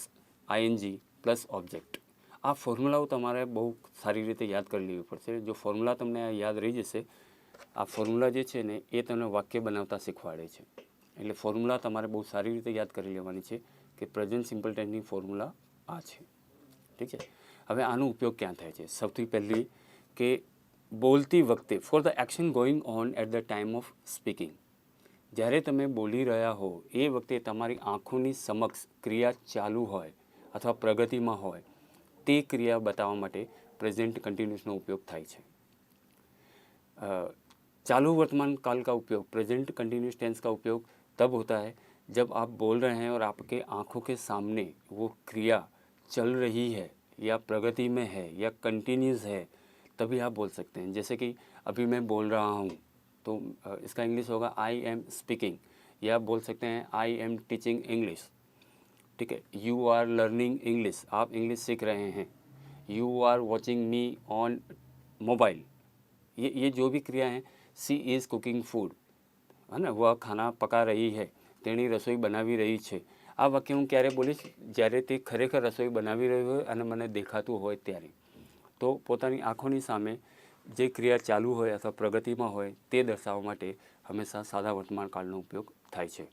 I N G plus object. આ ફોર્મ્યુલાઓ તમારે બહુ સારી રીતે યાદ કરી લેવી પડશે. જો ફોર્મ્યુલા તમને યાદ રહી જશે, આ ફોર્મ્યુલા જે છે ને એ તમને વાક્ય બનાવતા શીખવાડે છે. એટલે ફોર્મ્યુલા તમારે બહુ સારી રીતે યાદ કરી લેવાની છે કે પ્રેઝન્ટ સિમ્પલ ટેન્સની ફોર્મ્યુલા આ છે. ઠીક છે. હવે આનો ઉપયોગ ક્યાં થાય છે? સૌથી પહેલી કે બોલતી વખતે, for the action going on at the time of speaking. જ્યારે તમે બોલી રહ્યા હો એ વખતે તમારી આંખોની સમક્ષ ક્રિયા ચાલુ હોય અથવા પ્રગતિમાં હોય તે ક્રિયા બતાવવા માટે प्रेजेंट कंटिन्यूसનો उपयोग થાય છે. चालू वर्तमान काल का उपयोग, प्रेजेंट कंटिन्यूस टेंस का उपयोग तब होता है जब आप बोल रहे हैं और आपके आँखों के सामने वो क्रिया चल रही है या प्रगति में है या कंटिन्यूस है, तभी आप बोल सकते हैं. जैसे कि अभी मैं बोल रहा हूँ तो इसका इंग्लिश होगा आई एम स्पीकिंग, या आप बोल सकते हैं आई एम टीचिंग इंग्लिश. ठीक है. यू आर लर्निंग इंग्लिश, आप इंग्लिश सीख रहे हैं. You are watching me on mobile, ये जो भी क्रिया हैं. सी इज़ कुकिंग फूड, है ना, वह खाना पका रही है, તેણી રસોઈ બનાવી રહી છે. આ વાક્ય હું ક્યારે બોલીશ? જ્યારે તે ખરેખર રસોઈ બનાવી રહ્યો હોય અને મને દેખાતું હોય ત્યારે. તો પોતાની આંખોની સામે જે ક્રિયા ચાલુ હોય અથવા પ્રગતિમાં હોય તે દર્શાવવા માટે હંમેશા સાદા વર્તમાન कालનો उपयोग થાય છે.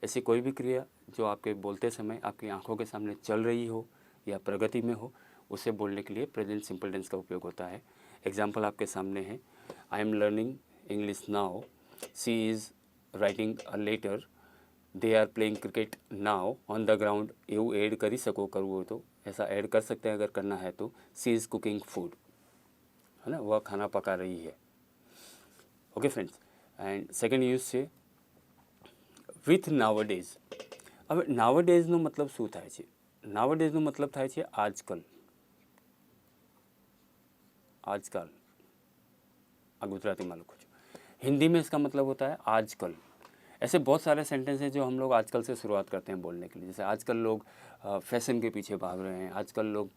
ऐसी कोई भी क्रिया जो आपके बोलते समय आपकी आंखों के सामने चल रही हो या प्रगति में हो, उसे बोलने के लिए प्रेजेंट सिंपल टेंस का उपयोग होता है. एग्जाम्पल आपके सामने है. I am learning English now, she is writing a letter, they are playing cricket now on the ground. એવું એડ કરી શકો, કરવું હોય તો ऐसा ऐड कर सकते हैं अगर करना है तो. सी इज़ कुकिंग फूड, है ना, वह खाना पका रही है. Okay friends, and second use છે વિથ નાવડેઝ. હવે નાવડેઝનો મતલબ શું થાય છે? નાવડેઝનો મતલબ થાય છે આજકલ. आजकल, गुजराती में लिखो. हिंदी में इसका मतलब होता है आजकल. ऐसे बहुत सारे सेंटेंस हैं जो हम लोग आजकल से शुरुआत करते हैं बोलने के लिए। जैसे आजकल लोग फैशन के पीछे भाग रहे हैं, आजकल लोग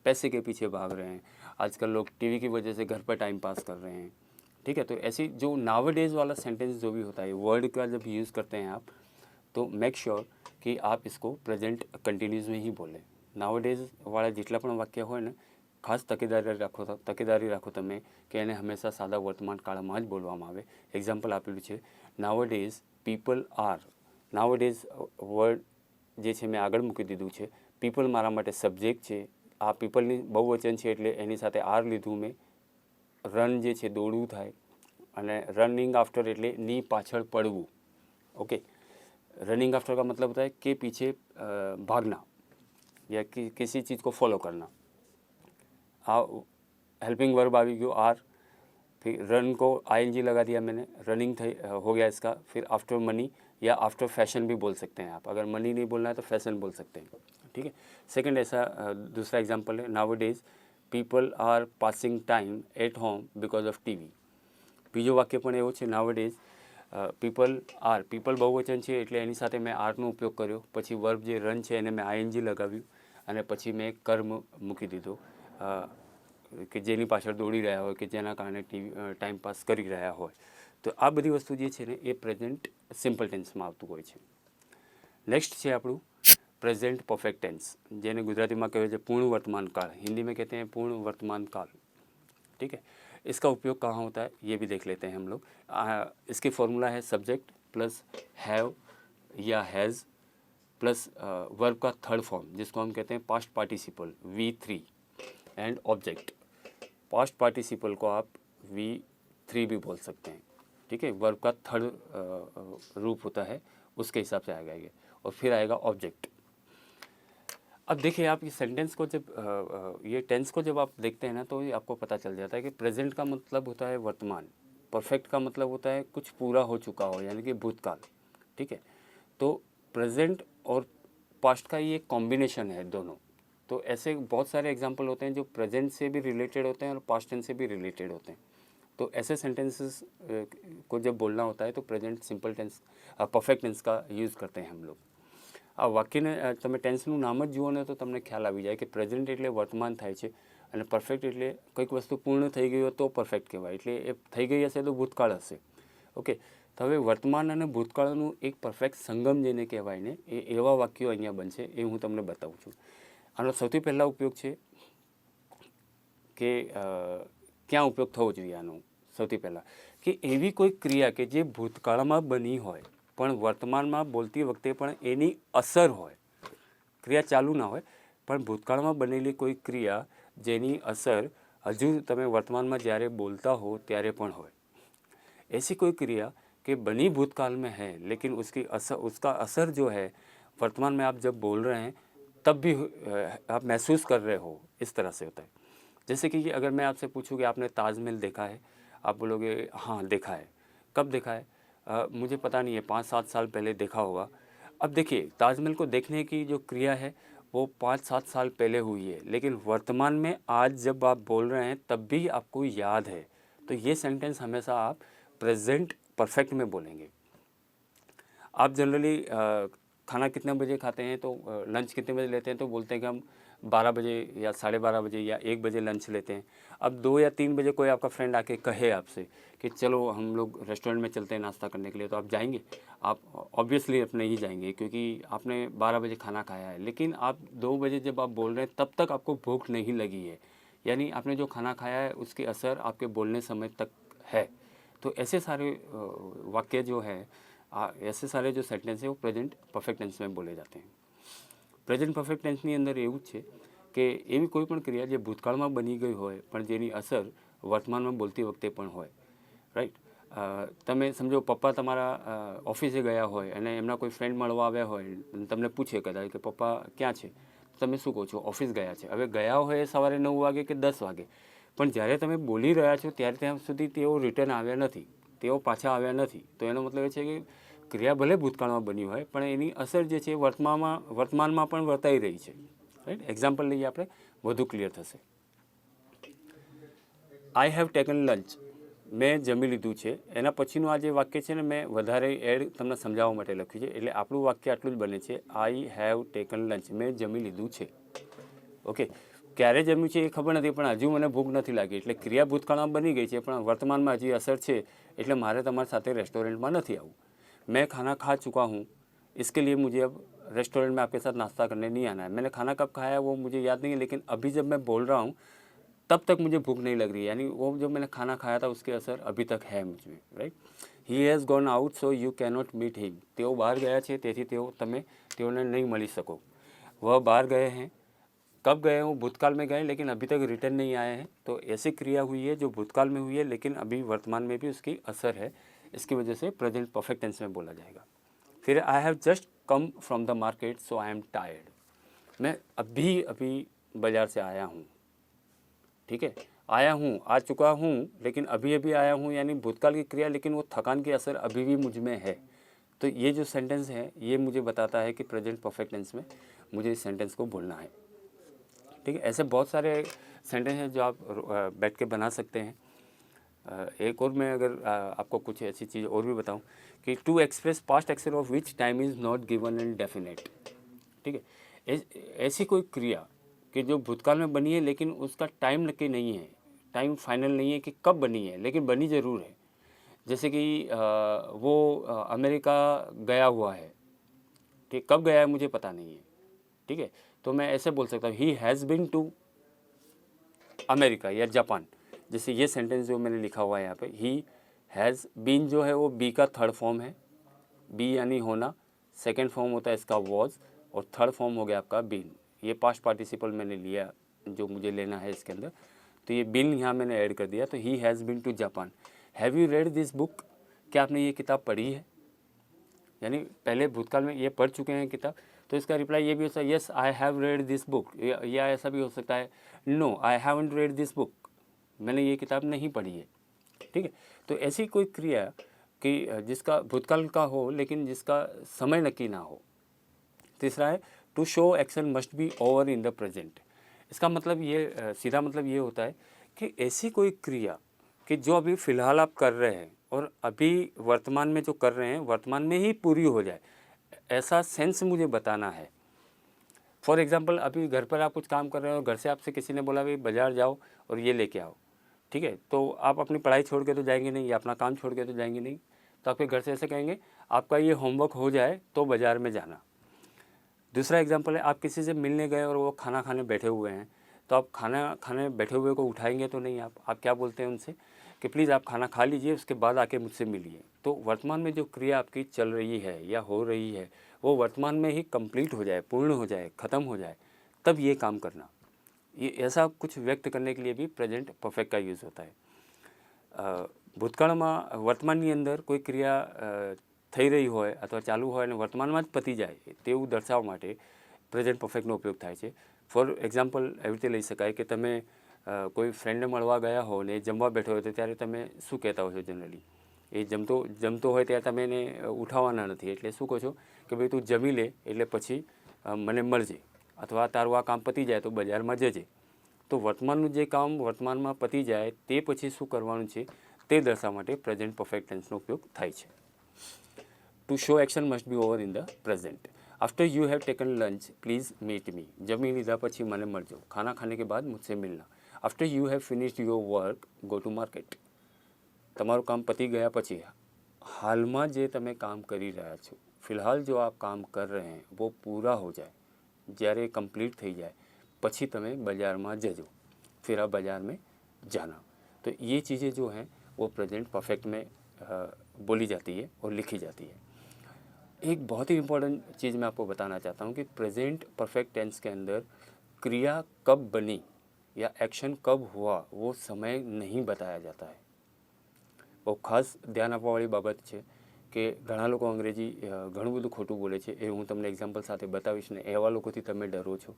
पैसे के पीछे भाग रहे हैं, आजकल लोग टीवी की वजह से घर पर टाइम पास कर रहे हैं, ठीक है। तो ऐसी जो नाउ डेज वाला सेंटेंस जो भी होता है, वर्ड का जब यूज़ करते हैं आप, तो मेक श्योर कि आप इसको प्रेजेंट कंटिन्यूस में ही बोलें। नाउ डेज वाला જેટલા પણ વાક્ય હોય ને, ખાસ તકેદારી રાખો તમે કે એને હંમેશા સાદા વર્તમાન કાળમાં જ બોલવામાં આવે. એક્ઝામ્પલ આપેલું છે, nowadays people are. Nowadays word જે છે મેં આગળ મૂકી દીધું છે. પીપલ મારા માટે સબ્જેક્ટ છે. આ પીપલની બહુવચન છે એટલે એની સાથે આર લીધું મેં. રન જે છે દોડવું થાય, અને રનિંગ आफ्टर એટલે ની પાછળ પડવું. ओके, रनिंग आफ्टर का मतलब होता है कि पीछे भागना या किसी चीज़ को फॉलो करना. हेल्पिंग वर्ब आ गयो आर, फिर रन को आईएनजी लगा दिया मैंने, रनिंग हो गया इसका. फिर आफ्टर मनी या आफ्टर फैशन भी बोल सकते हैं आप. अगर मनी नहीं बोलना है तो फैशन बोल सकते हैं, ठीक है. सेकंड ऐसा दूसरा एग्जांपल है, nowadays people are passing time at home because of TV. બીજો વાક્ય પણ એવો છે, nowadays people are. People બહુવચન છે એટલે એની સાથે મેં આરનો ઉપયોગ કર્યો. પછી વર્બ જે રન છે એને મેં આઈએનજી લગાવ્યું, અને પછી મેં કર્મ મૂકી દીધો કે જેની પાછળ દોડી રહ્યા હોય, કે જેના કારણે ટાઈમ પાસ કરી રહ્યા હોય. તો આ બધી વસ્તુ જે છે ને એ પ્રેઝન્ટ સિમ્પલ ટેન્સમાં આવતું હોય છે. નેક્સ્ટ છે આપણું प्रेजेंट परफेक्ट टेंस, જેને ગુજરાતીમાં કહેવાય છે પૂર્ણ વર્તમાન કાળ. हिंदी में कहते हैं पूर्ण वर्तमान काल, ठीक है. इसका उपयोग कहाँ होता है ये भी देख लेते हैं हम लोग. इसकी फॉर्मूला है सब्जेक्ट प्लस हैव या हैज़ प्लस वर्ब का थर्ड फॉर्म जिसको हम कहते हैं past participle V3 and object. Past participle को आप V3 भी बोल सकते हैं, ठीक है. वर्ब का थर्ड रूप होता है, उसके हिसाब से आएगा ये. और फिर आएगा ऑब्जेक्ट. अब देखिए आप ये सेंटेंस को जब ये टेंस को जब आप देखते हैं ना, तो ये आपको पता चल जाता है कि प्रेजेंट का मतलब होता है वर्तमान, परफेक्ट का मतलब होता है कुछ पूरा हो चुका हो, यानी कि भूतकाल, ठीक है. तो प्रेजेंट और पास्ट का ये कॉम्बिनेशन है दोनों. तो ऐसे बहुत सारे एग्जांपल होते हैं जो प्रेजेंट से भी रिलेटेड होते हैं और पास्ट टेंस से भी रिलेटेड होते हैं. तो ऐसे सेंटेंसेस को जब बोलना होता है तो present simple tense perfect tense का यूज़ करते हैं हम लोग. આ વાક્યને તમે ટેન્સનું નામ જ જુઓ ને તો તમને ખ્યાલ આવી જાય કે પ્રેઝન્ટ એટલે વર્તમાન થાય છે, અને પરફેક્ટ એટલે કંઈક વસ્તુ પૂર્ણ થઈ ગઈ હોય તો પરફેક્ટ કહેવાય. એટલે એ થઈ ગઈ હશે તો ભૂતકાળ હશે. ઓકે, તો હવે વર્તમાન અને ભૂતકાળનું એક પરફેક્ટ સંગમ જેને કહેવાય ને, એ એવા વાક્યો અહીંયા બનશે, એ હું તમને બતાવું છું. આનો સૌથી પહેલાં ઉપયોગ છે કે ક્યાં ઉપયોગ થવો જોઈએ આનો. સૌથી પહેલાં કે એવી કોઈ ક્રિયા કે જે ભૂતકાળમાં બની હોય પણ વર્તમાનમાં બોલતી વખતે પણ એની અસર હોય. ક્રિયા ચાલુ ના હોય પણ ભૂતકાળમાં બનેલી કોઈ ક્રિયા જેની અસર હજુ તમે વર્તમાનમાં જ્યારે બોલતા हो ત્યારે પણ હોય. ऐसी कोई क्रिया कि बनी भूतकाल में है लेकिन उसका असर जो है वर्तमान में आप जब बोल रहे हैं तब भी आप महसूस कर रहे हो, इस तरह से होता है. जैसे कि अगर मैं आपसे पूछूँ कि आपने ताजमहल देखा है, आप बोलोगे हाँ देखा है. कब देखा है? मुझे पता नहीं है, 5-7 साल पहले देखा होगा. अब देखिए ताजमहल को देखने की जो क्रिया है वो 5-7 साल पहले हुई है, लेकिन वर्तमान में आज जब आप बोल रहे हैं तब भी आपको याद है. तो ये सेंटेंस हमेशा आप प्रेजेंट परफेक्ट में बोलेंगे. आप जनरली खाना कितने बजे खाते हैं, तो लंच कितने बजे लेते हैं, तो बोलते हैं कि हम 12 बजे या 12:30 बजे या 1 बजे लंच लेते हैं. अब 2 या 3 बजे कोई आपका फ्रेंड आके कहे आपसे कि चलो हम लोग रेस्टोरेंट में चलते हैं नाश्ता करने के लिए, तो आप जाएंगे? आप ऑब्वियसली अपने ही जाएंगे क्योंकि आपने 12 बजे खाना खाया है. लेकिन आप 2 बजे जब आप बोल रहे हैं तब तक आपको भूख नहीं लगी है, यानी आपने जो खाना खाया है उसकी असर आपके बोलने समय तक है. तो ऐसे सारे वाक्य जो है, ऐसे सारे जो सेंटेंस है वो प्रेजेंट परफेक्ट टेंस में बोले जाते हैं. પ્રેઝન્ટ પરફેક્ટ ટેન્સની અંદર એવું જ છે કે એવી કોઈ પણ ક્રિયા જે ભૂતકાળમાં બની ગઈ હોય પણ જેની અસર વર્તમાનમાં બોલતી વખતે પણ હોય. રાઈટ. તમે સમજો પપ્પા તમારા ઓફિસે ગયા હોય અને એમના કોઈ ફ્રેન્ડ મળવા આવ્યા હોય અને તમને પૂછે કદાચ કે પપ્પા ક્યાં છે, તો તમે શું કહો છો? ઓફિસ ગયા છે. હવે ગયા હોય સવારે 9 વાગે કે 10 વાગે, પણ જ્યારે તમે બોલી રહ્યા છો ત્યારે ત્યાં સુધી તેઓ રિટર્ન આવ્યા નથી, તેઓ પાછા આવ્યા નથી. તો એનો મતલબ એ છે કે ક્રિયા ભલે ભૂતકાળમાં બની હોય પણ એની અસર જે છે વર્તમાનમાં પણ વર્તાઈ રહી છે. રાઈટ. એક્ઝામ્પલ લઈએ આપણે, વધુ ક્લિયર થશે. આઈ હેવ ટેકન લંચ. મેં જમી લીધું છે એના પછીનું આ જે વાક્ય છે ને મેં વધારે એડ તમને સમજાવવા માટે લખ્યું છે, એટલે આપણું વાક્ય આટલું જ બને છે, આઈ હેવ ટેકન લંચ, મેં જમી લીધું છે. ઓકે, ક્યારે જમ્યું છે એ ખબર નથી, પણ હજુ મને ભૂખ નથી લાગી, એટલે ક્રિયા ભૂતકાળમાં બની ગઈ છે પણ વર્તમાનમાં હજી અસર છે, એટલે મારે તમારી સાથે રેસ્ટોરેंटમાં નથી આવવું. मैं खाना खा चुका हूँ, इसके लिए मुझे अब रेस्टोरेंट में आपके साथ नाश्ता करने नहीं आना है. मैंने खाना कब खाया वो मुझे याद नहीं है, लेकिन अभी जब मैं बोल रहा हूँ तब तक मुझे भूख नहीं लग रही है, यानी वो जो मैंने खाना खाया था उसके असर अभी तक है मुझ में, right. He has gone out so you cannot meet him, તેઓ બહાર ગયા છે તેથી તમે તેઓને નહીં મળી શકો. वह बाहर गए हैं, कब गए हैं, वो भूतकाल में गए लेकिन अभी तक रिटर्न नहीं आए हैं. तो ऐसी क्रिया हुई है जो भूतकाल में हुई है लेकिन अभी वर्तमान में भी उसकी असर है, इसकी वजह से प्रेजेंट परफेक्ट टेंस में बोला जाएगा. फिर I have just come from the market so I am tired, मैं अभी अभी बाज़ार से आया हूँ. ठीक है, आया हूँ, आ चुका हूँ, लेकिन अभी अभी आया हूँ यानी भूतकाल की क्रिया, लेकिन वो थकान की असर अभी भी मुझ में है. तो ये जो सेंटेंस है ये मुझे बताता है कि प्रेजेंट परफेक्ट टेंस में मुझे इस सेंटेंस को बोलना है. ठीक है, ऐसे बहुत सारे सेंटेंस हैं जो आप बैठ के बना सकते हैं. एक और मैं अगर आपको कुछ ऐसी चीज़ और भी बताऊं कि to express past action of which time is not given and definite. ठीक है, ऐसी कोई क्रिया कि जो भूतकाल में बनी है लेकिन उसका टाइम नक्की नहीं है, टाइम फाइनल नहीं है कि कब बनी है, लेकिन बनी ज़रूर है. जैसे कि वो अमेरिका गया हुआ है, ठीक, कब गया है मुझे पता नहीं है. ठीक है, तो मैं ऐसे बोल सकता हूँ he has been to America या जापान. जैसे ये सेंटेंस जो मैंने लिखा हुआ है यहाँ पे, ही हैज़ बीन जो है वो बी का थर्ड फॉर्म है, बी यानी होना, सेकंड फॉर्म होता है इसका वॉज, और थर्ड फॉर्म हो गया आपका बीन. ये पास्ट पार्टिसिपल मैंने लिया जो मुझे लेना है इसके अंदर, तो ये बिन यहाँ मैंने ऐड कर दिया. तो he has been to Japan. Have you read this book, क्या आपने ये किताब पढ़ी है, यानी पहले भूतकाल में ये पढ़ चुके हैं किताब. तो इसका रिप्लाई ये भी हो सकता है yes I have read this book, या ऐसा भी हो सकता है no I haven't read this book, मैंने ये किताब नहीं पढ़ी है. ठीक है, तो ऐसी कोई क्रिया कि जिसका भूतकाल का हो लेकिन जिसका समय नक्की ना हो. तीसरा है to show action must be over in the present. इसका मतलब ये सीधा मतलब ये होता है कि ऐसी कोई क्रिया कि जो अभी फ़िलहाल आप कर रहे हैं और अभी वर्तमान में जो कर रहे हैं वर्तमान में ही पूरी हो जाए, ऐसा सेंस मुझे बताना है. फॉर एग्ज़ाम्पल अभी घर पर आप कुछ काम कर रहे हो, घर से आपसे किसी ने बोला भाई बाज़ार जाओ और ये लेके आओ. ठीक है, तो आप अपनी पढ़ाई छोड़ के तो जाएंगे नहीं या अपना काम छोड़ के तो जाएंगे नहीं, तो आपके घर से ऐसे कहेंगे आपका ये होमवर्क हो जाए तो बाज़ार में जाना. दूसरा एग्जांपल है आप किसी से मिलने गए और वो खाना खाने बैठे हुए हैं, तो आप खाना खाने बैठे हुए को उठाएंगे तो नहीं, आप क्या बोलते हैं उनसे कि प्लीज़ आप खाना खा लीजिए उसके बाद आके मुझसे मिलिए. तो वर्तमान में जो क्रिया आपकी चल रही है या हो रही है वो वर्तमान में ही कंप्लीट हो जाए, पूर्ण हो जाए, ख़त्म हो जाए, तब ये काम करना. ये ऐसा कुछ व्यक्त करने के लिए भी प्रेजेंट परफेक्ट का यूज़ होता है. ભૂતકાળમાં વર્તમાનની અંદર કોઈ ક્રિયા થઈ રહી હોય અથવા ચાલુ હોય અને વર્તમાનમાં જ પતી જાય તેવું દર્શાવવા માટે પ્રેઝન્ટ પરફેક્ટનો ઉપયોગ થાય છે. ફોર એક્ઝામ્પલ એવી રીતે લઈ શકાય કે તમે કોઈ ફ્રેન્ડને મળવા ગયા હો ને જમવા બેઠો હોય તો ત્યારે તમે શું કહેતા હો છો જનરલી, એ જમતો હોય ત્યારે તમે એને ઉઠાવવાના નથી, એટલે શું કહો છો કે ભાઈ તું જમી લે એટલે પછી મને મળજે, અથવા તારું આ કામ પતી જાય તો બજારમાં જજે. તો વર્તમાનનું જે કામ વર્તમાનમાં પતી જાય તે પછી શું કરવાનું છે તે દર્શાવવા માટે પ્રેઝન્ટ પરફેક્ટ ટેન્સનો ઉપયોગ થાય છે. To show action must be over in the present. After you have taken lunch please meet me, जमी लीधा पछी मने मळजो, खाना खाने के बाद मुझसे मिलना. After you have finished your work go to market. તમારું કામ પતી ગયા પછી હાલમાં જે તમે કામ કરી રહ્યા છો, फिलहाल जो आप काम कर रहे हैं वो पूरा हो जाए, જ્યારે कंप्लीट થઈ જાય પછી તમે बाज़ाરમાં જજો, फिर आप बाज़ार में जाना. तो ये चीज़ें जो हैं वो प्रेजेंट परफेक्ट में बोली जाती है और लिखी जाती है. एक बहुत ही इम्पोर्टेंट चीज़ मैं आपको बताना चाहता हूँ कि प्रेजेंट परफेक्ट टेंस के अंदर क्रिया कब बनी या एक्शन कब हुआ वो समय नहीं बताया जाता है. બહુ ખાસ ધ્યાન આપવાવાળી બાબત છે કે ઘણા લોકો અંગ્રેજી ઘણું બધું ખોટું બોલે છે, એ હું તમને એક્ઝામ્પલ સાથે બતાવીશ ને એવા લોકોથી તમે ડરો છો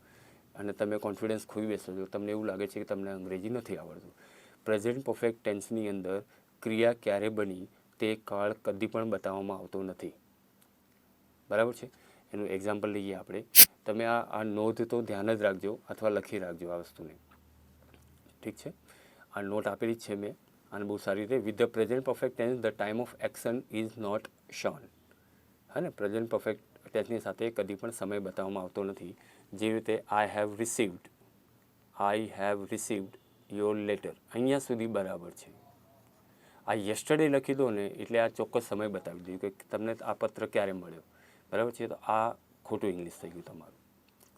અને તમે કોન્ફિડન્સ ખોઈ બેસો છો, તમને એવું લાગે છે કે તમને અંગ્રેજી નથી આવડતું. પ્રેઝન્ટ પરફેક્ટ ટેન્સની અંદર ક્રિયા ક્યારે બની તે કાળ કદી પણ બતાવવામાં આવતો નથી. બરાબર છે, એનું એક્ઝામ્પલ લઈએ આપણે. તમે આ નોંધ તો ધ્યાન જ રાખજો અથવા લખી રાખજો આ વસ્તુને. ઠીક છે, આ નોટ આપેલી જ છે મેં, અને બહુ સારી રીતે with the present perfect tense the time of action is not shown. હા ને, પ્રેઝન્ટ પરફેક્ટ ટેન્સની સાથે કદી પણ સમય બતાવવામાં આવતો નથી. જેવી રીતે આઈ હેવ રિસીવ્ડ યોર લેટર, અહીંયા સુધી બરાબર છે. આ યસ્ટરડે લખી દો ને એટલે આ ચોક્કસ સમય બતાવી દીધું કે તમને આ પત્ર ક્યારે મળ્યો, બરાબર છે. તો આ ખોટું ઇંગ્લિશ થઈ ગયું તમારું.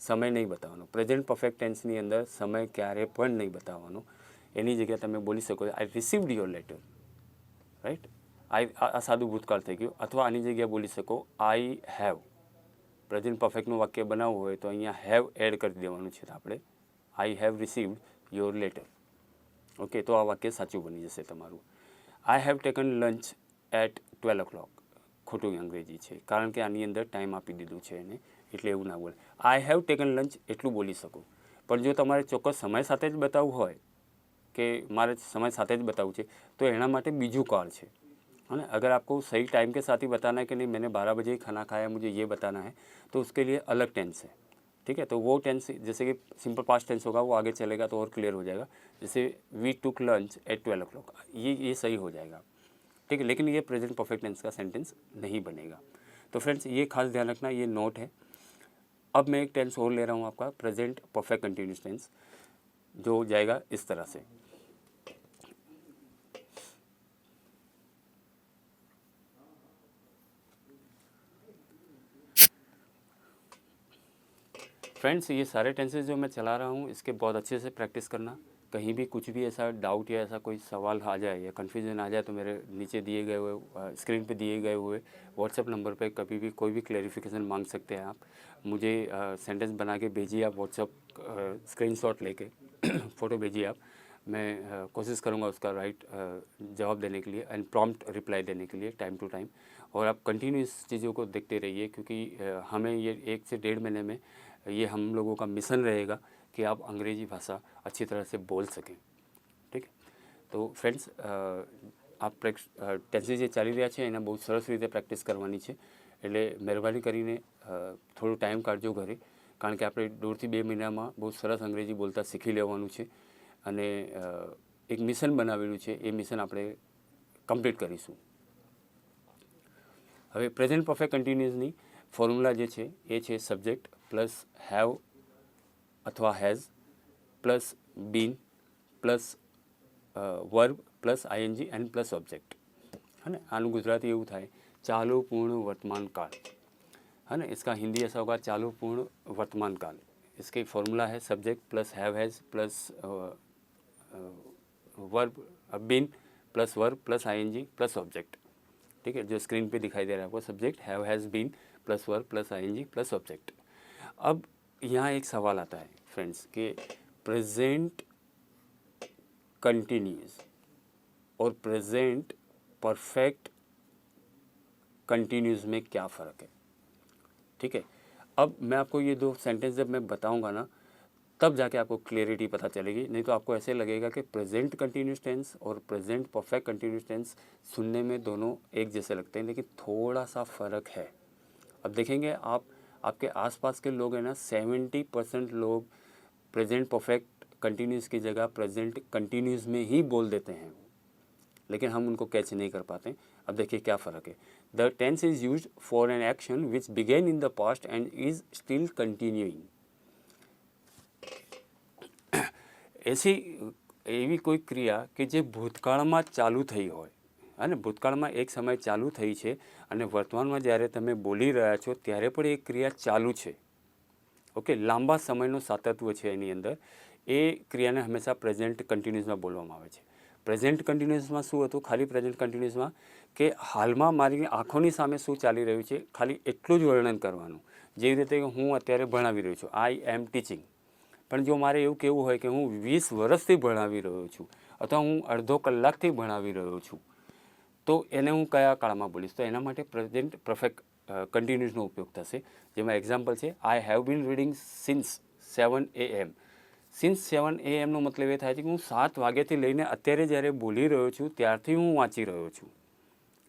સમય નહીં બતાવવાનો. પ્રેઝન્ટ પરફેક્ટ ટેન્સની અંદર સમય ક્યારે પણ નહીં બતાવવાનો. એની જગ્યાએ તમે બોલી શકો આઈ રિસીવ્ડ યોર લેટર, રાઈટ. આ સાદું ભૂતકાળ થઈ ગયું. અથવા આની જગ્યાએ બોલી શકો આઈ હેવ. પ્રેઝન્ટ પરફેક્ટનું વાક્ય બનાવવું હોય તો અહીંયા હેવ એડ કરી દેવાનું છે. આપણે I have received your letter. Okay, તો આ વાક્ય સાચું બની જશે તમારું. I have taken lunch at 12 o'clock. ખોટું અંગ્રેજી છે, કારણ કે આની અંદર ટાઈમ આપી દીધું છે એને, એટલે એવું ના બોલે. આઈ હેવ ટેકન લંચ એટલું બોલી શકો. પણ જો તમારે ચોક્કસ સમય સાથે જ બતાવવું હોય કે મારે समय साथ જ बताऊँ છે तो एना माटे बीजू कार्ड है. है ना. अगर आपको सही टाइम के साथ ही बताना है कि नहीं मैंने 12 बजे ही खाना खाया मुझे ये बताना है तो उसके लिए अलग टेंस है. ठीक है, तो वो टेंस जैसे कि सिंपल पास्ट टेंस होगा वो आगे चलेगा तो और क्लियर हो जाएगा. जैसे we took lunch eight 12 o'clock, ये सही हो जाएगा. ठीक है, लेकिन ये प्रेजेंट परफेक्ट टेंस का सेंटेंस नहीं बनेगा. तो फ्रेंड्स ये खास ध्यान रखना, ये नोट है. अब मैं एक टेंस और ले रहा हूँ आपका, प्रेजेंट परफेक्ट कंटिन्यूस टेंस, जो जाएगा इस तरह से. फ्रेंड्स ये सारे टेंसेस जो मैं चला रहा हूँ इसके बहुत अच्छे से प्रैक्टिस करना. कहीं भी कुछ भी ऐसा डाउट या ऐसा कोई सवाल आ जाए या कन्फ्यूजन आ जाए तो मेरे नीचे दिए गए हुए स्क्रीन पे दिए गए हुए व्हाट्सएप नंबर पे कभी भी कोई भी क्लैरिफिकेशन मांग सकते हैं आप. मुझे सेंटेंस बना के भेजिए आप व्हाट्सएप स्क्रीनशॉट लेके फ़ोटो भेजिए आप. मैं कोशिश करूँगा उसका राइट जवाब देने के लिए एंड प्रॉम्प्ट रिप्लाई देने के लिए टाइम टू टाइम. और आप कंटिन्यू इस चीज़ों को देखते रहिए क्योंकि हमें ये 1 से 1.5 महीने में ये हम लोगों का मिशन रहेगा कि आप अंग्रेजी भाषा अच्छी तरह से बोल सकें. ठीक है, तो फ्रेंड्स आप ટેન્સીસ જે ચાલી રહ્યા છે એને બહુ સરસ રીતે પ્રેક્ટિસ કરવાની છે. એટલે મહેરબાની કરીને થોડો ટાઈમ કાઢજો ઘરે, કારણ કે આપણે 1.5 થી 2 મહિનામાં બહુ સરસ અંગ્રેજી બોલતા શીખી લેવાનું છે અને એક મિશન બનાવેલું છે, એ મિશન આપણે કમ્પ્લીટ કરીશું. હવે પ્રેઝન્ટ પરફેક્ટ કન્ટિન્યુઅસની ફોર્મ્યુલા જે છે એ છે સબ્જેક્ટ પ્લસ હેવ અથવા has plus bin plus verb plus ING and plus object. है ना. आनु गुजराती એવું થાય ચાલુ પૂર્ણ વર્તમાન काल. है ना. इसका हिंदी ऐसा होगा चालू पूर्ण वर्तमान काल. इसकी फॉर्मूला है subject plus have has plus verb been plus verb plus I N G plus object. ठीक है, जो स्क्रीन पे दिखाई दे रहा है आपको subject have has been plus verb plus I N G plus object. अब यहाँ एक सवाल आता है फ्रेंड्स कि प्रेजेंट कंटिन्यूस और प्रेजेंट परफेक्ट कंटिन्यूस में क्या फ़र्क है. ठीक है, अब मैं आपको ये 2 सेंटेंस जब मैं बताऊंगा ना तब जाके आपको क्लियरिटी पता चलेगी. नहीं तो आपको ऐसे लगेगा कि प्रेजेंट कंटिन्यूस टेंस और प्रेजेंट परफेक्ट कंटिन्यूस टेंस सुनने में दोनों एक जैसे लगते हैं लेकिन थोड़ा सा फ़र्क है. अब देखेंगे आप आपके आसपास के लोग हैं ना 70% लोग प्रेजेंट परफेक्ट कंटिन्यूस की जगह प्रेजेंट कंटिन्यूस में ही बोल देते हैं, लेकिन हम उनको कैच नहीं कर पाते. अब देखिए क्या फ़र्क है. The tense is used for an action which began in the past and is still continuing. ऐसी एवी कोई क्रिया कि जे भूतकाळमां चालू थई होय અને ભૂતકાળમાં એક સમય ચાલુ થઈ છે અને વર્તમાનમાં જ્યારે તમે બોલી રહ્યા છો ત્યારે પણ એ ક્રિયા ચાલુ છે. ઓકે, લાંબા સમયનું સાતત્ય છે એની અંદર. એ ક્રિયાને હંમેશા પ્રેઝન્ટ કન્ટિન્યુઅસમાં બોલવામાં આવે છે. પ્રેઝન્ટ કન્ટિન્યુઅસમાં શું હતું, ખાલી પ્રેઝન્ટ કન્ટિન્યુઅસમાં કે હાલમાં મારી આંખોની સામે શું ચાલી રહ્યું છે ખાલી એટલું જ વર્ણન કરવાનું. જેવી રીતે હું અત્યારે ભણાવી રહ્યો છું, આઈ એમ ટીચિંગ. પણ જો મારે એવું કહેવું હોય કે હું 20 વર્ષથી ભણાવી રહ્યો છું અથવા હું અડધો કલાકથી ભણાવી રહ્યો છું તો એને હું કયા કાળમાં બોલીશ, તો એના માટે પ્રેઝન્ટ પરફેક્ટ કન્ટિન્યુઅસનો ઉપયોગ થશે. જેમાં એક્ઝામ્પલ છે I have been reading since 7 AM. Since 7 AMનો મતલબ એ થાય છે કે હું 7 વાગ્યાથી લઈને અત્યારે જ્યારે બોલી રહ્યો છું ત્યારથી હું વાંચી રહ્યો છું.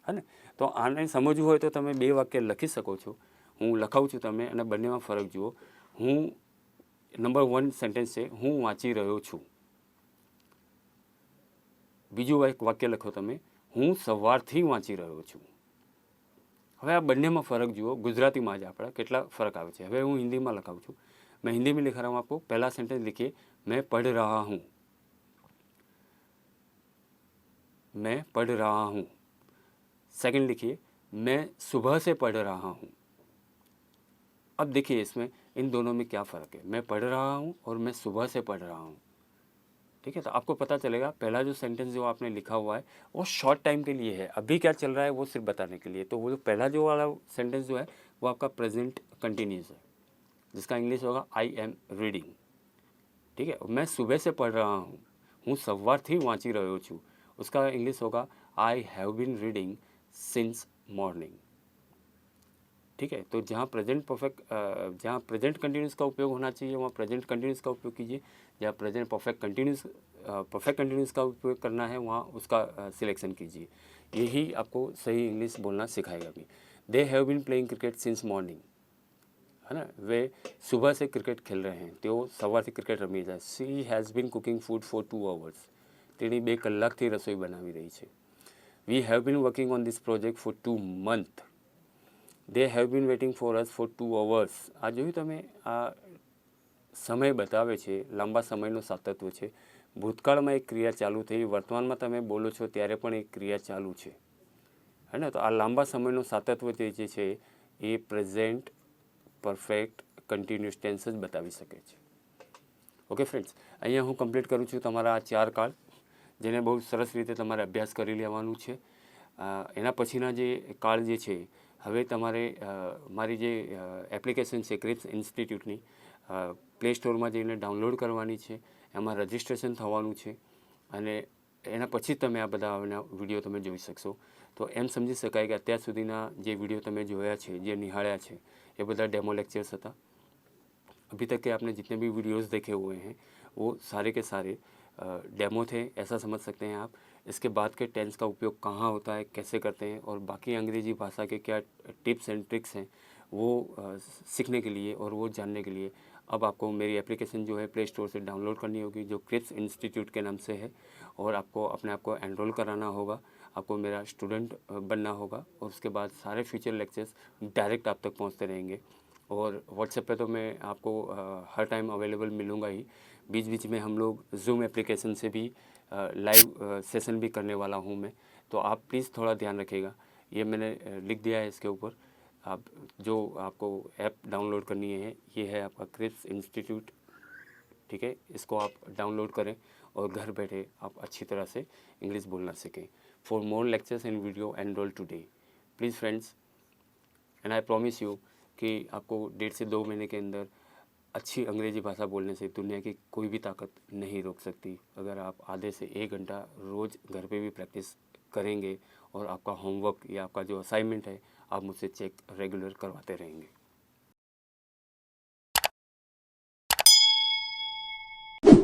હે ને. તો આને સમજવું હોય તો તમે 2 વાક્ય લખી શકો છો. હું લખાવું છું તમે અને બંનેમાં ફરક જુઓ. હું નંબર 1 સેન્ટેન્સ છે હું વાંચી રહ્યો છું. બીજું એક વાક્ય લખો તમે, હું સવારથી વાંચી રહ્યો છું. હવે આ બંનેમાં ફરક જુઓ, ગુજરાતીમાં જ આપણા કેટલા ફરક આવે છે. હવે હું હિન્દીમાં લખાવું છું. मैं हिंदी में लिख रहा हूँ आपको. पहला सेंटेंस लिखिए, मैं पढ़ रहा हूँ. मैं पढ़ रहा हूँ. सेकंड लिखिए, मैं सुबह से पढ़ रहा हूँ. अब देखिए इसमें इन दोनों में क्या फ़र्क है. मैं पढ़ रहा हूँ और मैं सुबह से पढ़ रहा हूँ. ठीक है, तो आपको पता चलेगा पहला जो सेंटेंस जो आपने लिखा हुआ है वो शॉर्ट टाइम के लिए है, अभी क्या चल रहा है वो सिर्फ बताने के लिए. तो वो जो पहला जो वाला सेंटेंस जो है वो आपका प्रेजेंट कंटिन्यूस है, जिसका इंग्लिश होगा आई एम रीडिंग. ठीक है, मैं सुबह से पढ़ रहा हूँ, હું સવારથી વાંચી રહ્યો છું. उसका इंग्लिश होगा I have been reading since morning. ठीक है, तो जहाँ प्रेजेंट परफेक्ट जहाँ प्रेजेंट कंटिन्यूस का उपयोग होना चाहिए वहाँ प्रेजेंट कंटिन्यूस का उपयोग कीजिए. जहाँ प्रेजेंट परफेक्ट कंटिन्यूस का उपयोग करना है वहाँ उसका सिलेक्शन कीजिए. यही आपको सही इंग्लिश बोलना सिखाएगा अभी. They have been playing cricket since morning, है ना, वे सुबह से क्रिकेट खेल रहे हैं, તેઓ સવારથી ક્રિકેટ રમી જાય. She has been cooking food for 2 hours, તેણી 2 કલાકથી રસોઈ બનાવી રહી છે. We have been working on this project for 2 months. They have been waiting for us for 2 hours. આ જોયું તમે, આ સમય બતાવે છે, લાંબા સમયનું સાતત્ય છે. ભૂતકાળમાં એક ક્રિયા ચાલુ થઈ, વર્તમાનમાં તમે બોલો છો ત્યારે પણ એક ક્રિયા ચાલુ છે, હે ને. તો આ લાંબા સમયનું સાતત્ય જે છે એ પ્રેઝન્ટ પરફેક્ટ કન્ટિન્યુઅસ ટેન્સ જ બતાવી શકે છે. ઓકે ફ્રેન્ડ્સ, અહીંયા હું કમ્પ્લીટ કરું છું તમારા આ 4 કાર્ડ, જેને બહુ સરસ રીતે તમારે અભ્યાસ કરી લેવાનું છે. એના પછીના જે કાર્ડ જે છે, હવે તમારે મારી જે એપ્લિકેશન છે ક્રિપ્સ ઇન્સ્ટિટ્યૂટની, પ્લે સ્ટોરમાં જઈને ડાઉનલોડ કરવાની છે. એમાં રજિસ્ટ્રેશન થવાનું છે અને એના પછી તમે આ બધા વિડીયો તમે જોઈ શકશો. તો એમ સમજી શકાય કે અત્યાર સુધીના જે વિડીયો તમે જોયા છે, જે નિહાળ્યા છે, ये બધા डेमो लेक्चर्स था. अभी तक के आपने जितने भी वीडियोस देखे हुए हैं वो सारे के सारे डेमो थे, ऐसा समझ सकते हैं आप. इसके बाद के टेंस का उपयोग कहाँ होता है, कैसे करते हैं, और बाकी अंग्रेजी भाषा के क्या टिप्स एंड ट्रिक्स हैं वो सीखने के लिए और वो जानने के लिए अब आपको मेरी एप्लीकेशन जो है प्ले स्टोर से डाउनलोड करनी होगी, जो क्रिप्स इंस्टीट्यूट के नाम से है. और आपको अपने आप को एनरोल कराना होगा, आपको मेरा स्टूडेंट बनना होगा, और उसके बाद सारे फ्यूचर लेक्चर्स डायरेक्ट आप तक पहुंचते रहेंगे. और व्हाट्सएप पे तो मैं आपको हर टाइम अवेलेबल मिलूँगा ही. बीच बीच में हम लोग जूम एप्लीकेशन से भी लाइव सेशन भी करने वाला हूँ मैं. तो आप प्लीज़ थोड़ा ध्यान रखिएगा. ये मैंने लिख दिया है इसके ऊपर. आप जो आपको ऐप डाउनलोड करनी है, ये है आपका क्रिप्स इंस्टीट्यूट. ठीक है, इसको आप डाउनलोड करें और घर बैठे आप अच्छी तरह से इंग्लिश बोलना सीखें. For more lectures and video enrol today please friends. And I promise you कि आपको 1.5 से 2 महीने के अंदर अच्छी अंग्रेज़ी भाषा बोलने से दुनिया की कोई भी ताकत नहीं रोक सकती. अगर आप आधे से 1 घंटा रोज़ घर पे भी प्रैक्टिस करेंगे और आपका होमवर्क या आपका जो असाइनमेंट है आप मुझसे चेक रेगुलर करवाते रहेंगे.